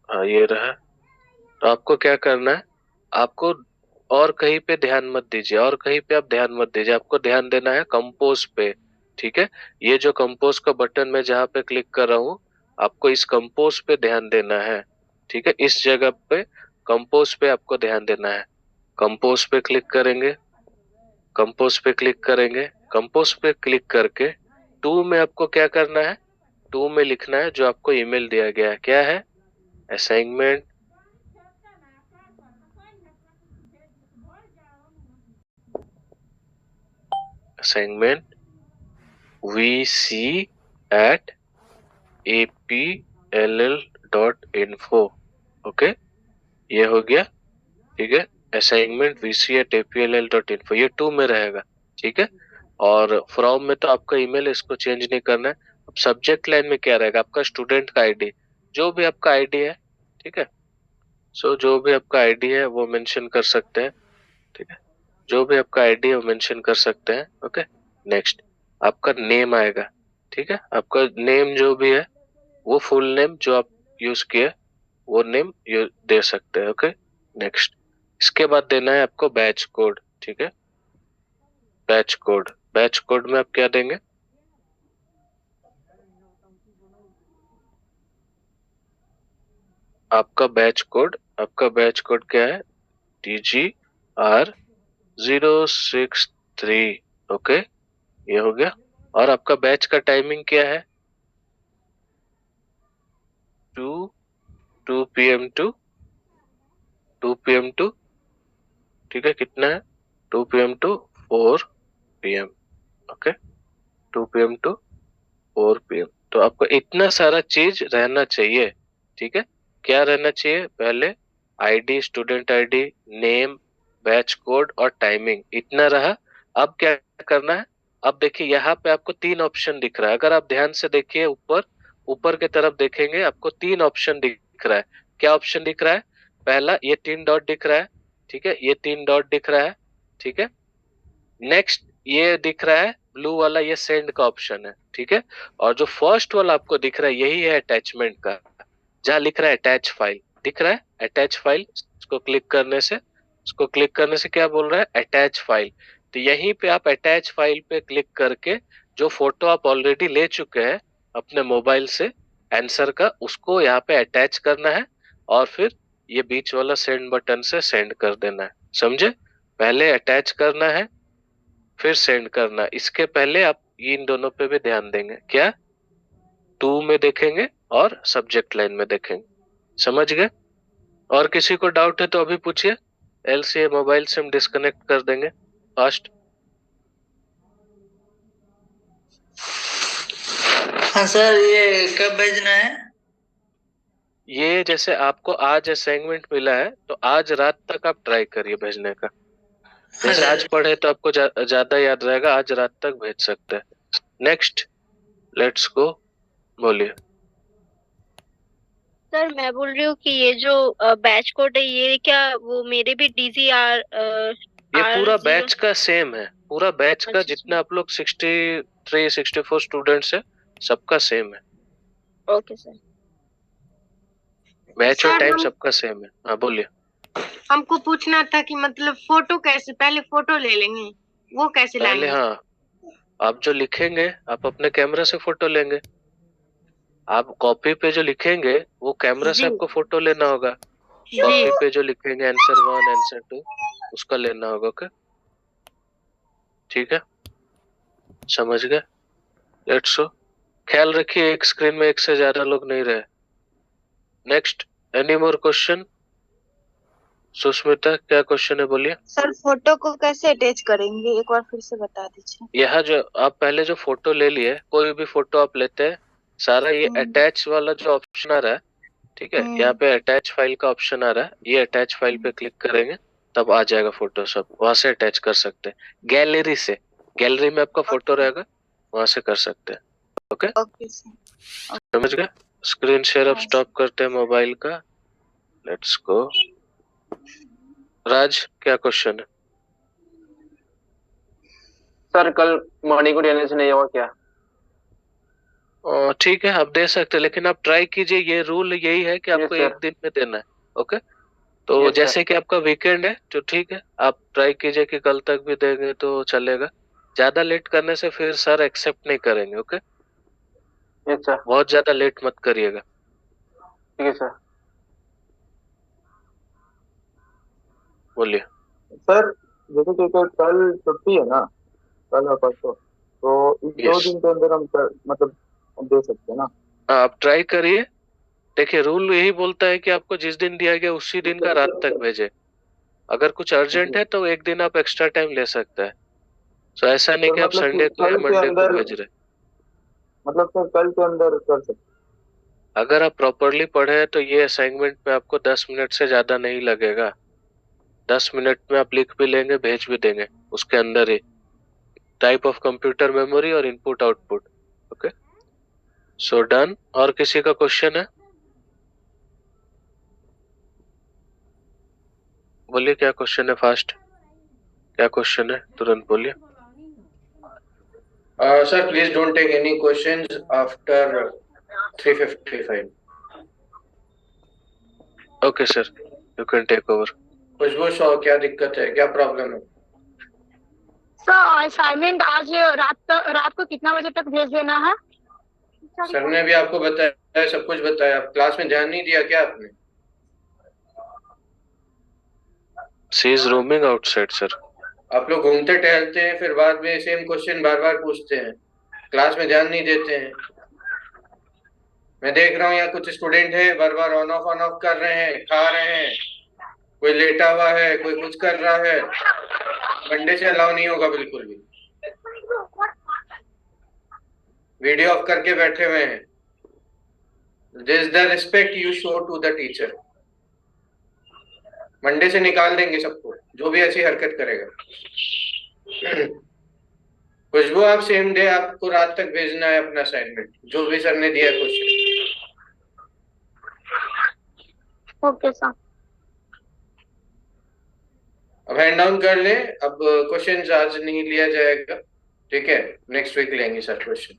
Speaker 1: हाँ, ये रहा। तो आपको क्या करना है, आपको और कहीं पे ध्यान मत दीजिए, और कहीं पे आप ध्यान मत दीजिए, आपको ध्यान देना है कंपोज पे, ठीक है। ये जो कंपोज का बटन मैं जहाँ पे क्लिक कर रहा हूँ, आपको इस कंपोज पे ध्यान देना है, ठीक है। इस जगह पे कंपोज पे आपको ध्यान देना है। कंपोज पे क्लिक करेंगे, कंपोज पे क्लिक करेंगे, कंपोज पे क्लिक करके टू में आपको क्या करना है, टू में लिखना है जो आपको ईमेल दिया गया है। क्या है? Assignment assignment vc@apll.info। ओके, ये हो गया, ठीक है। असाइनमेंट vc@apll.info, ये टू में रहेगा, ठीक है। और फ्रॉम में तो आपका ईमेल है, इसको चेंज नहीं करना है। अब सब्जेक्ट लाइन में क्या रहेगा, आपका स्टूडेंट का आईडी, जो भी आपका आईडी है, ठीक है। सो जो भी आपका आईडी है वो मेंशन कर सकते हैं, ठीक है। जो भी आपका आईडी है वो मेंशन कर सकते हैं। ओके, नेक्स्ट आपका नेम आएगा, ठीक है। आपका नेम जो भी है वो फुल नेम जो आप यूज किए वो नेम दे सकते हैं। ओके, नेक्स्ट इसके बाद देना है आपको बैच कोड, ठीक है। बैच कोड में आप क्या देंगे? आपका बैच कोड क्या है? DGR063। ओके, ये हो गया। और आपका बैच का टाइमिंग क्या है? 2 PM टू ठीक है, कितना है? 2 PM to 4 PM। Okay, 2 PM to 4 PM। तो आपको इतना सारा चीज रहना चाहिए, ठीक है। क्या रहना चाहिए? पहले ID, student ID, name, batch code और टाइमिंग, इतना रहा। अब क्या करना है? अब देखिए यहाँ पे आपको 3 ऑप्शन दिख रहा है। अगर आप ध्यान से देखिए ऊपर के तरफ देखेंगे, आपको 3 ऑप्शन दिख रहा है। क्या ऑप्शन दिख रहा है? पहला ये 3 डॉट दिख रहा है, ठीक है, ये 3 डॉट दिख रहा है, ठीक है। नेक्स्ट ये दिख रहा है ब्लू वाला, ये सेंड का ऑप्शन है, ठीक है। और जो फर्स्ट वाला आपको दिख रहा है, यही है अटैचमेंट का, जहाँ लिख रहा है अटैच फाइल, दिख रहा है अटैच फाइल। उसको क्लिक करने से क्या बोल रहा है? Attach file. तो यहीं पे आप अटैच फाइल पे क्लिक करके जो फोटो आप ऑलरेडी ले चुके हैं अपने मोबाइल से आंसर का, उसको यहाँ पे अटैच करना है और फिर ये बीच वाला सेंड बटन से सेंड कर देना है। समझे? पहले अटैच करना है, फिर सेंड करना। इसके पहले आप इन दोनों पे भी ध्यान देंगे। क्या? 2 में देखेंगे और सब्जेक्ट लाइन में देखेंगे। समझ गए? और किसी को डाउट है तो अभी पूछिए, एलसीए मोबाइल से हम डिस्कनेक्ट कर देंगे फास्ट।
Speaker 8: हाँ सर, ये कब भेजना है?
Speaker 1: ये जैसे आपको आज असाइनमेंट मिला है तो आज रात तक आप ट्राई करिए भेजने का। जैसे आज पढ़े तो आपको ज्यादा याद रहेगा, आज रात तक भेज सकते हैं। नेक्स्ट, लेट्स गो, बोलिए।
Speaker 7: सर मैं बोल रही हूँ कि ये जो बैच कोड है, ये क्या वो मेरे भी DGR
Speaker 1: ये पूरा बैच का सेम है, पूरा बैच का जितना आप लोग 63 64 स्टूडेंट्स है, सबका सेम है।
Speaker 7: Okay sir.
Speaker 1: बैच और टाइम सबका सेम है। हाँ बोलिए।
Speaker 9: हमको पूछना था कि मतलब फोटो कैसे, पहले फोटो ले लेंगे, वो कैसे
Speaker 1: पहले
Speaker 9: लाएंगे?
Speaker 1: हाँ, आप जो लिखेंगे आप अपने कैमरा से फोटो लेंगे। आप कॉपी पे जो लिखेंगे वो कैमरा से
Speaker 9: जी।
Speaker 1: आपको फोटो लेना होगा।
Speaker 9: जी।
Speaker 1: कॉपी पे जो लिखेंगे आंसर 1 आंसर 2 उसका लेना होगा। ओके, ठीक है, समझ गए? लेट्स सो, ख्याल रखिए एक स्क्रीन में एक से ज्यादा लोग नहीं रहे। Next, any more question? Sushmita क्या क्वेश्चन है, बोलिए।
Speaker 9: सर फोटो को कैसे अटैच करेंगे, एक बार फिर से बता दीजिए।
Speaker 1: यहाँ जो आप पहले जो फोटो ले लिए, कोई भी फोटो आप लेते हैं, सारा ये अटैच वाला जो ऑप्शन आ रहा है, ठीक है, यहाँ पे अटैच फाइल का ऑप्शन आ रहा है, ये अटैच फाइल पे क्लिक करेंगे तब आ जाएगा फोटो। सब वहां से अटैच कर सकते हैं, गैलरी से, गैलरी में आपका फोटो रहेगा, वहां से कर सकते हैं। ओके, समझ गए? स्क्रीन शेयर अब स्टॉप करते हैं मोबाइल का। Let's go. राज क्या क्वेश्चन है?
Speaker 5: सर कल मॉर्निंग को देने से नहीं होगा क्या?
Speaker 1: ठीक है, आप दे सकते हैं, लेकिन आप ट्राई कीजिए। ये रूल यही है कि आपको
Speaker 5: Yes, sir.
Speaker 1: एक दिन में देना है। ओके, तो
Speaker 5: Yes, sir.
Speaker 1: जैसे कि आपका वीकेंड है तो ठीक है, आप ट्राई कीजिए कि कल तक भी देंगे तो चलेगा। ज्यादा लेट करने से फिर सर एक्सेप्ट नहीं करेंगे। Okay,
Speaker 5: Yes, sir.
Speaker 1: बहुत ज्यादा लेट मत करिएगा।
Speaker 5: ठीक है सर।
Speaker 1: बोलिए।
Speaker 10: सर जैसे कि कल छुट्टी है ना, कल और परसों, तो इस 2 दिन के अंदर हम मतलब दे सकते हैं ना?
Speaker 1: आप ट्राई करिए। देखिए रूल यही बोलता है कि आपको जिस दिन दिया गया उसी दिन का रात तक भेजे। अगर कुछ अर्जेंट है तो एक दिन आप एक्स्ट्रा टाइम ले सकते हैं। तो ऐसा नहीं कि आप
Speaker 10: मतलब
Speaker 1: संडे को या
Speaker 10: कल के
Speaker 1: मंडे को
Speaker 10: अंदर,
Speaker 1: भेज रहे।
Speaker 10: मतलब सर कल के अंदर कर सकते हैं?
Speaker 1: अगर आप प्रॉपरली पढ़े हैं तो ये असाइनमेंट में आपको 10 मिनट से ज्यादा नहीं लगेगा। 10 मिनट में आप लिख भी लेंगे, भेज भी देंगे उसके अंदर ही। टाइप ऑफ कंप्यूटर मेमोरी और input output. Okay, so done. और किसी का क्वेश्चन है? बोलिए क्या क्वेश्चन है, फास्ट क्या क्वेश्चन है, तुरंत बोलिए।
Speaker 2: Sir, please don't take any questions after 3:55.
Speaker 1: Okay sir, you can take over.
Speaker 2: Khushboo, क्या दिक्कत है, क्या प्रॉब्लम है?
Speaker 3: असाइनमेंट आज रात को कितना बजे तक भेज देना है?
Speaker 2: सर ने भी आपको बताया, सब कुछ बताया, आप क्लास में ध्यान नहीं दिया क्या आपने?
Speaker 1: She is roaming outside, sir.
Speaker 2: आप लोग घूमते टहलते हैं, फिर बाद में सेम क्वेश्चन बार बार पूछते हैं, क्लास में ध्यान नहीं देते हैं। मैं देख रहा हूँ यहाँ कुछ स्टूडेंट है बार बार ऑन ऑफ कर रहे हैं, खा रहे हैं, कोई लेटा हुआ है, कोई कुछ कर रहा है। मंडे से अलाउ नहीं होगा बिल्कुल भी। वीडियो ऑफ करके बैठे हुए हैं। This the respect you show to the teacher. Monday से निकाल देंगे सबको जो भी ऐसी हरकत करेगा। खुशबू, आप सेम डे आपको रात तक भेजना है अपना असाइनमेंट, जो भी सर ने दिया क्वेश्चन।
Speaker 3: Okay sir.
Speaker 2: अब हैंड डाउन कर ले। अब क्वेश्चन आज नहीं लिया जाएगा, ठीक है, नेक्स्ट वीक लेंगे सर क्वेश्चन।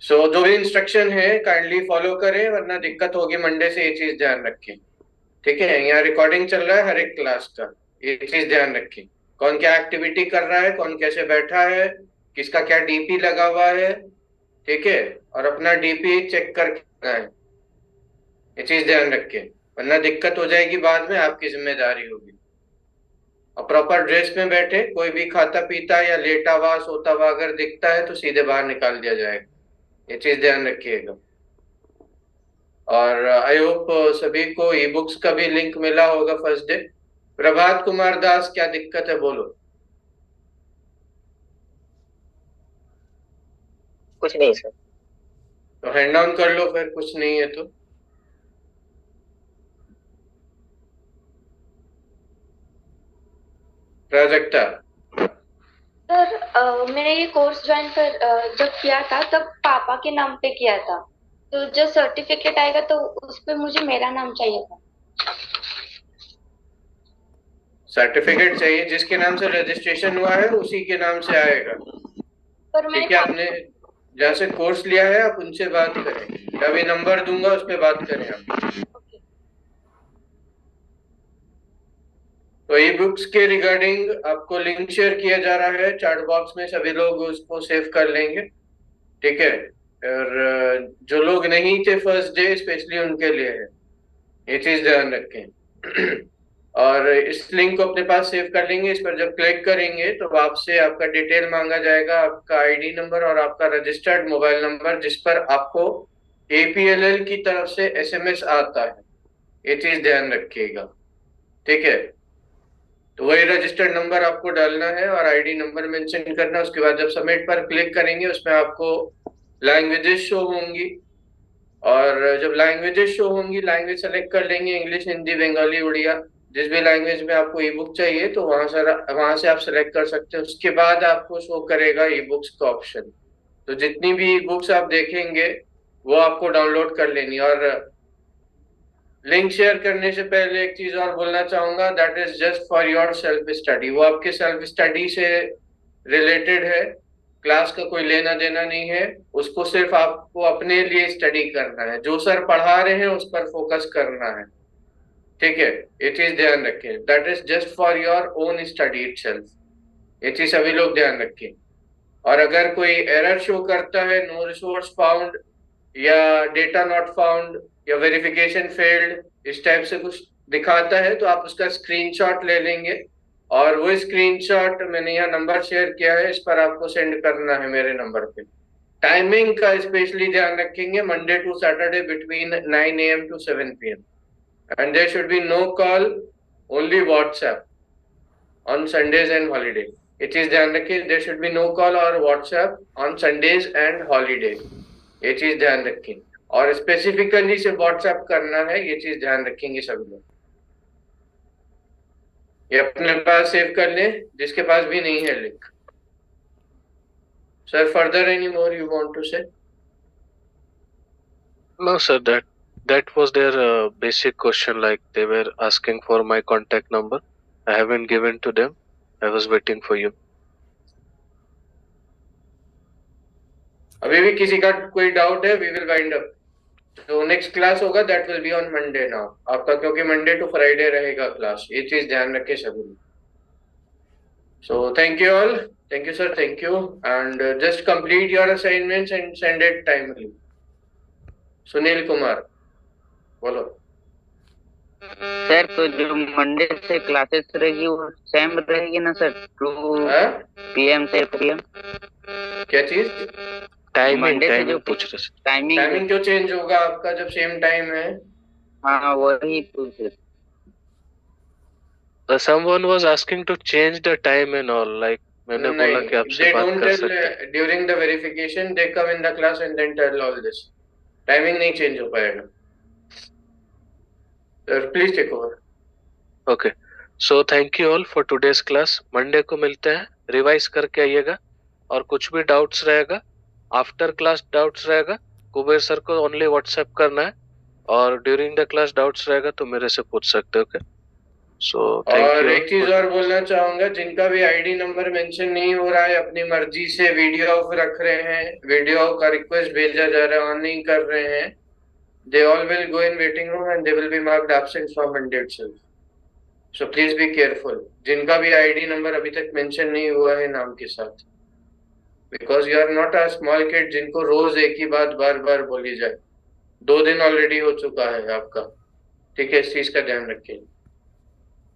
Speaker 2: जो भी इंस्ट्रक्शन है काइंडली फॉलो करें, वरना दिक्कत होगी मंडे से, ये चीज ध्यान रखें, ठीक है। यहाँ रिकॉर्डिंग चल रहा है हर एक क्लास का, ये चीज ध्यान रखें। कौन क्या एक्टिविटी कर रहा है, कौन कैसे बैठा है, किसका क्या डीपी लगा हुआ है, ठीक है, और अपना डीपी चेक करके है, ये चीज ध्यान रखें, वरना दिक्कत हो जाएगी बाद में, आपकी जिम्मेदारी होगी। और प्रॉपर ड्रेस में बैठे, कोई भी खाता पीता या लेटा हुआ सोता हुआ अगर दिखता है तो सीधे बाहर निकाल दिया जाएगा, ये चीज ध्यान रखिएगा। और आई होप सभी को ई बुक्स का भी लिंक मिला होगा फर्स्ट डे। प्रभात कुमार दास, क्या दिक्कत है बोलो?
Speaker 4: कुछ नहीं सर।
Speaker 2: तो हैंड डाउन कर लो फिर, कुछ नहीं है तो। प्राजक्ता
Speaker 11: सर, मैंने ये कोर्स ज्वाइन जब किया था तब पापा के नाम पे किया था, तो जो सर्टिफिकेट आएगा तो उस पे मुझे मेरा नाम चाहिए था।
Speaker 2: सर्टिफिकेट चाहिए, जिसके नाम से रजिस्ट्रेशन हुआ है उसी के नाम से आएगा, ठीक है। आपने जहाँ से कोर्स लिया है आप उनसे बात करें, अभी नंबर दूंगा उस पर बात करें आप। तो ई बुक्स के रिगार्डिंग आपको लिंक शेयर किया जा रहा है चैट बॉक्स में, सभी लोग उसको सेव कर लेंगे, ठीक है। और जो लोग नहीं थे फर्स्ट डे स्पेशली उनके लिए है, ये चीज ध्यान रखें। और इस लिंक को अपने पास सेव कर लेंगे। इस पर जब क्लिक करेंगे तो आपसे आपका डिटेल मांगा जाएगा, आपका आईडी नंबर और आपका रजिस्टर्ड मोबाइल नंबर, जिस पर आपको APLL की तरफ से SMS आता है, ये चीज ध्यान रखिएगा, ठीक है। तो वही रजिस्टर्ड नंबर आपको डालना है और आईडी नंबर मेंशन करना। उसके बाद जब सबमिट पर क्लिक करेंगे उसमें आपको लैंग्वेजेस शो होंगी, और जब लैंग्वेजेस शो होंगी लैंग्वेज सेलेक्ट कर लेंगे, इंग्लिश, हिंदी, बंगाली, उड़िया, जिस भी लैंग्वेज में आपको ई बुक चाहिए तो वहां से आप सेलेक्ट कर सकते हैं। उसके बाद आपको शो करेगा ई बुक्स का ऑप्शन। तो जितनी भी ई बुक्स आप देखेंगे वो आपको डाउनलोड कर लेनी। और लिंक शेयर करने से पहले एक चीज और बोलना चाहूंगा, that is just for your self study. वो आपके सेल्फ स्टडी से रिलेटेड है, क्लास का कोई लेना देना नहीं है, उसको सिर्फ आपको अपने लिए स्टडी करना है, जो सर पढ़ा रहे हैं उस पर फोकस करना है, ठीक है। ये चीज ध्यान रखें, that is just for your own study itself, ये चीज सभी लोग ध्यान रखें। और अगर कोई एरर शो करता है, नो रिसोर्स फाउंड या डेटा नॉट फाउंड या वेरिफिकेशन फेल्ड, इस टाइप से कुछ दिखाता है तो आप उसका स्क्रीनशॉट ले लेंगे, और वो स्क्रीनशॉट मैंने यहाँ नंबर शेयर किया है, इस पर आपको सेंड करना है मेरे नंबर पे। टाइमिंग का स्पेशली ध्यान रखेंगे, Monday to Saturday between 9 AM to 7 PM, and there should be no call, only WhatsApp on Sundays and holiday। ये चीज ध्यान रखिए, there should be no call or WhatsApp on Sundays and holiday, ये चीज ध्यान रखें। और स्पेसिफिकली सिर्फ WhatsApp करना है, ये चीज ध्यान रखेंगे सभी लोग। ये अपने पास सेव कर लें जिसके पास भी नहीं है link. Sir, further any more you want to say?
Speaker 1: No, sir, that was their basic question. Like they were asking for my contact number. I haven't given to them. I was waiting for you.
Speaker 2: अभी भी किसी का कोई doubt है? We will wind up. तो next class होगा that will be on Monday now आपका, क्योंकि मंडे टू फ्राइडे रहेगा क्लास, ये चीज ध्यान रखे सभी लोग। सो thank you all, thank you sir, thank you, and just complete your assignments and send it timely. Sunil Kumar बोलो।
Speaker 12: सर तो जो मंडे से क्लासेस रहेगी वो सेम रहेगी ना सर, 2 PM से PM?
Speaker 2: क्या चीज?
Speaker 1: टाइमिंग पूछ रहे थे।
Speaker 2: टाइमिंग जो चेंज होगा आपका जब सेम टाइम है?
Speaker 12: हाँ वही पूछ रहे।
Speaker 1: Someone was asking to change the time and all, like मैंने बोला कि आपसे बात कर सकते।
Speaker 2: During the verification they come in the class and then tell all this. Timing नहीं चेंज हो पाएगा sir, please take over.
Speaker 1: Okay, so thank you all for today's class. Monday को मिलते हैं, रिवाइज करके आइएगा, और कुछ भी डाउट्स रहेगा, आफ्टर क्लास डाउट्स रहेगा, कुबेर सर को ओनली व्हाट्सएप करना है, और ड्यूरिंग द क्लास डाउट्स रहेगा तो मेरे से पूछ सकते हो। ओके, सो थैंक
Speaker 2: और
Speaker 1: यू।
Speaker 2: एक चीज और बोलना चाहूंगा, जिनका भी आईडी नंबर मेंशन नहीं हो रहा है, अपनी मर्जी से वीडियो ऑफ रख रहे हैं, वीडियो का रिक्वेस्ट भेजा जा रहा है, ऑन नहीं कर रहे हैं, they all will go in waiting room and they will be marked absent from Monday itself. So please be careful. जिनका भी आईडी नंबर अभी तक मेंशन नहीं हुआ है नाम के साथ, because you are not a small kid जिनको रोज एक ही बात बार बार बोली जाए। 2 दिन ऑलरेडी हो चुका है आपका, ठीक है, इस चीज का ध्यान रखिए।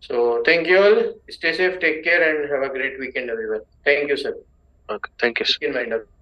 Speaker 2: So thank you all, stay safe, take care and have a great weekend everyone. Thank you sir.
Speaker 1: Okay, thank you sir.
Speaker 2: Keep in mind.